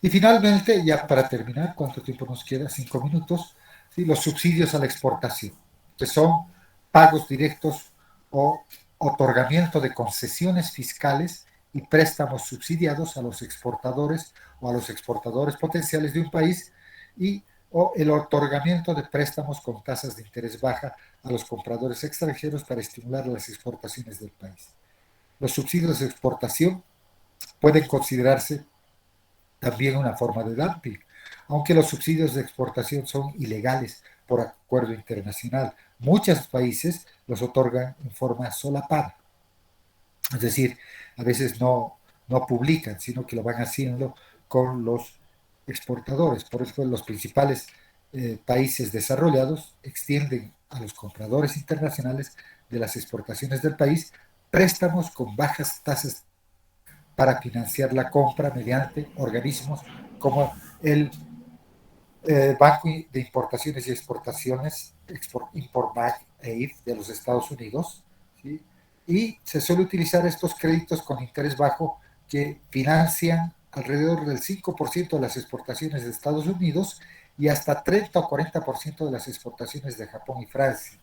Y finalmente, ya para terminar, ¿cuánto tiempo nos queda? 5 minutos. ¿Sí? Los subsidios a la exportación, que son pagos directos o otorgamiento de concesiones fiscales y préstamos subsidiados a los exportadores o a los exportadores potenciales de un país y o el otorgamiento de préstamos con tasas de interés baja a los compradores extranjeros para estimular las exportaciones del país. Los subsidios de exportación pueden considerarse también una forma de dumping, aunque los subsidios de exportación son ilegales por acuerdo internacional. Muchos países los otorgan en forma solapada, es decir, a veces no publican, sino que lo van haciendo con los exportadores. Por eso los principales países desarrollados extienden a los compradores internacionales de las exportaciones del país préstamos con bajas tasas para financiar la compra mediante organismos como el Banco de Importaciones y Exportaciones, Import-Back Aid de los Estados Unidos, ¿sí? Y se suele utilizar estos créditos con interés bajo que financian alrededor del 5% de las exportaciones de Estados Unidos y hasta 30 o 40% de las exportaciones de Japón y Francia.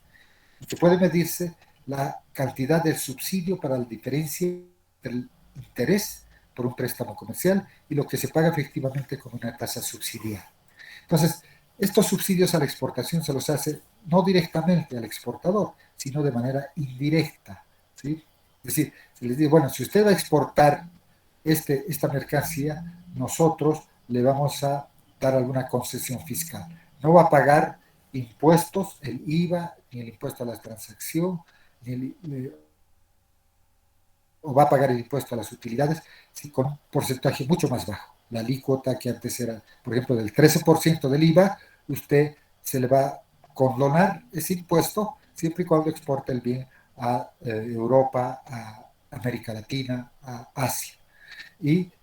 Y que puede medirse la cantidad del subsidio para la diferencia del interés por un préstamo comercial y lo que se paga efectivamente con una tasa subsidiada. Entonces, estos subsidios a la exportación se los hace no directamente al exportador, sino de manera indirecta, ¿sí? Es decir, se les dice, bueno, si usted va a exportar esta mercancía, nosotros le vamos a dar alguna concesión fiscal. No va a pagar impuestos, el IVA, ni el impuesto a la transacción, o va a pagar el impuesto a las utilidades, sí, con un porcentaje mucho más bajo. La alícuota que antes era, por ejemplo, del 13% del IVA, usted se le va a condonar ese impuesto siempre y cuando exporte el bien a Europa, a América Latina, a Asia.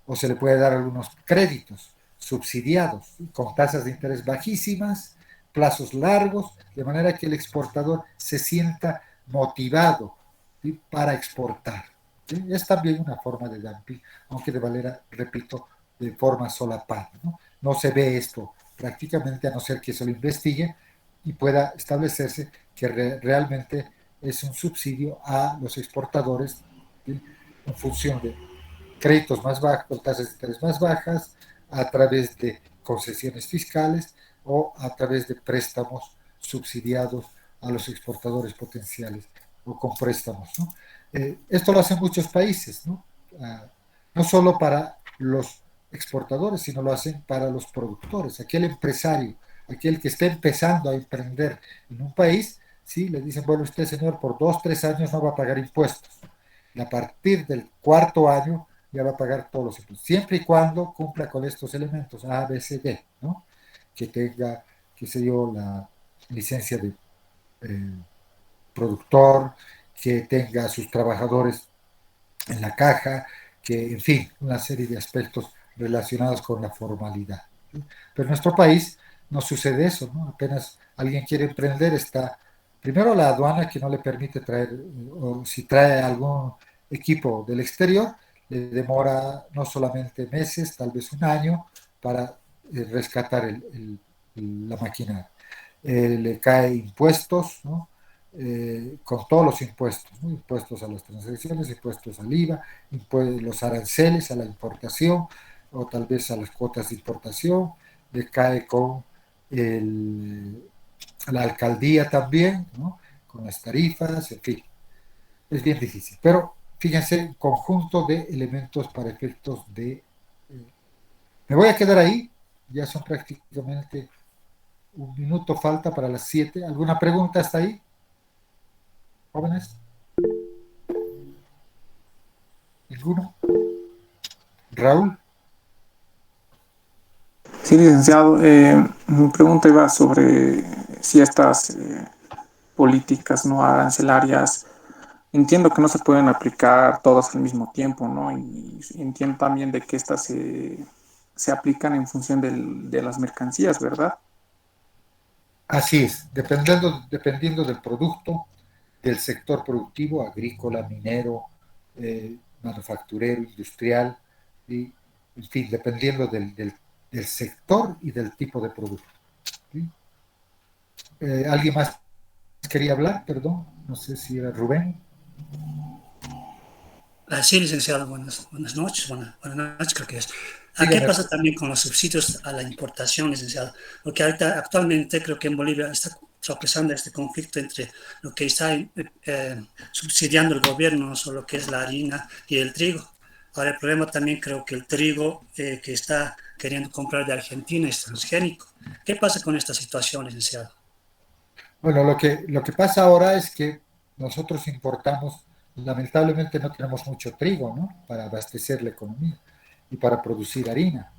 O se le puede dar algunos créditos subsidiados, ¿sí? Con tasas de interés bajísimas, plazos largos, de manera que el exportador se sienta motivado, ¿sí? Para exportar. ¿Sí? Es también una forma de dumping, aunque de manera, repito, de forma solapada, ¿no? No se ve esto prácticamente a no ser que se lo investigue y pueda establecerse que realmente es un subsidio a los exportadores, ¿sí? En función de créditos más bajos, tasas de interés más bajas, a través de concesiones fiscales o a través de préstamos subsidiados a los exportadores potenciales o con préstamos, ¿no? Esto lo hacen muchos países, ¿no? No solo para los exportadores, sino lo hacen para los productores. Aquel empresario, aquel que está empezando a emprender en un país, sí, le dicen, bueno, usted señor, por 2, 3 años no va a pagar impuestos. Y a partir del cuarto año ya va a pagar todos los impuestos, siempre y cuando cumpla con estos elementos A, B, C, D, ¿no? que tenga, qué sé yo, la licencia de productor, que tenga a sus trabajadores en la caja, que, en fin, una serie de aspectos relacionados con la formalidad. ¿Sí? Pero en nuestro país no sucede eso, ¿no? Apenas alguien quiere emprender, está primero la aduana que no le permite traer, o si trae algún equipo del exterior, le demora no solamente meses, tal vez un año, para rescatar la maquinaria. Le cae impuestos, ¿no? Con todos los impuestos, ¿no? Impuestos a las transacciones, impuestos al IVA, los aranceles a la importación o tal vez a las cuotas de importación, le cae con la alcaldía también, ¿no? Con las tarifas, en fin, es bien difícil. Pero fíjense, conjunto de elementos para efectos de... me voy a quedar ahí, ya son prácticamente un minuto falta para las 7. ¿Alguna pregunta hasta ahí? Jóvenes. ¿Ninguno? Raúl. Sí, licenciado. Mi pregunta iba sobre si estas políticas no arancelarias, entiendo que no se pueden aplicar todas al mismo tiempo, ¿no? Y entiendo también de que estas se aplican en función de las mercancías, ¿verdad? Así es, dependiendo del producto, del sector productivo, agrícola, minero, manufacturero, industrial, y, en fin, dependiendo del sector y del tipo de producto. ¿Sí? ¿Alguien más quería hablar? Perdón, no sé si era Rubén. Sí, licenciado, buenas noches, buenas noches creo que es. ¿Qué Dígame. pasa también con los subsidios a la importación, licenciado? Porque ahorita, actualmente creo que en Bolivia está tropezando este conflicto entre lo que está subsidiando el gobierno, no solo lo que es la harina y el trigo. Ahora el problema también creo que el trigo que está queriendo comprar de Argentina es transgénico. ¿Qué pasa con esta situación, licenciado? Bueno, lo que pasa ahora es que nosotros importamos, lamentablemente no tenemos mucho trigo, ¿no? Para abastecer la economía y para producir harina.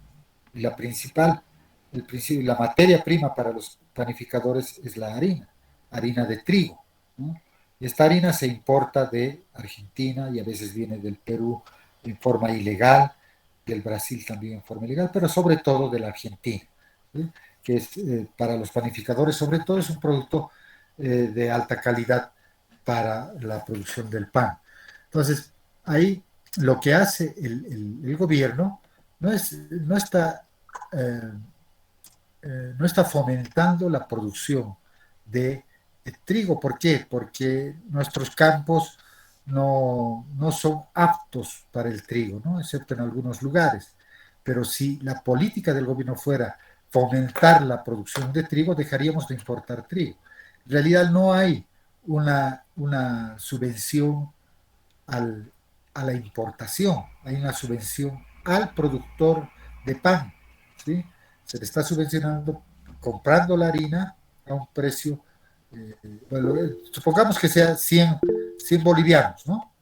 Y la materia prima para los panificadores es la harina de trigo, ¿no? Y esta harina se importa de Argentina y a veces viene del Perú en forma ilegal, del Brasil también en forma ilegal, pero sobre todo de la Argentina, ¿sí? Que es para los panificadores, sobre todo es un producto de alta calidad para la producción del pan. Entonces, ahí lo que hace el gobierno no está, eh, no está fomentando la producción de trigo. ¿Por qué? Porque nuestros campos no son aptos para el trigo, ¿no? Excepto en algunos lugares. Pero si la política del gobierno fuera fomentar la producción de trigo, dejaríamos de importar trigo. En realidad no hay una subvención al, a la importación, hay una subvención al productor de pan, ¿sí? Se le está subvencionando comprando la harina a un precio, bueno, supongamos que sea 100 bolivianos, ¿no?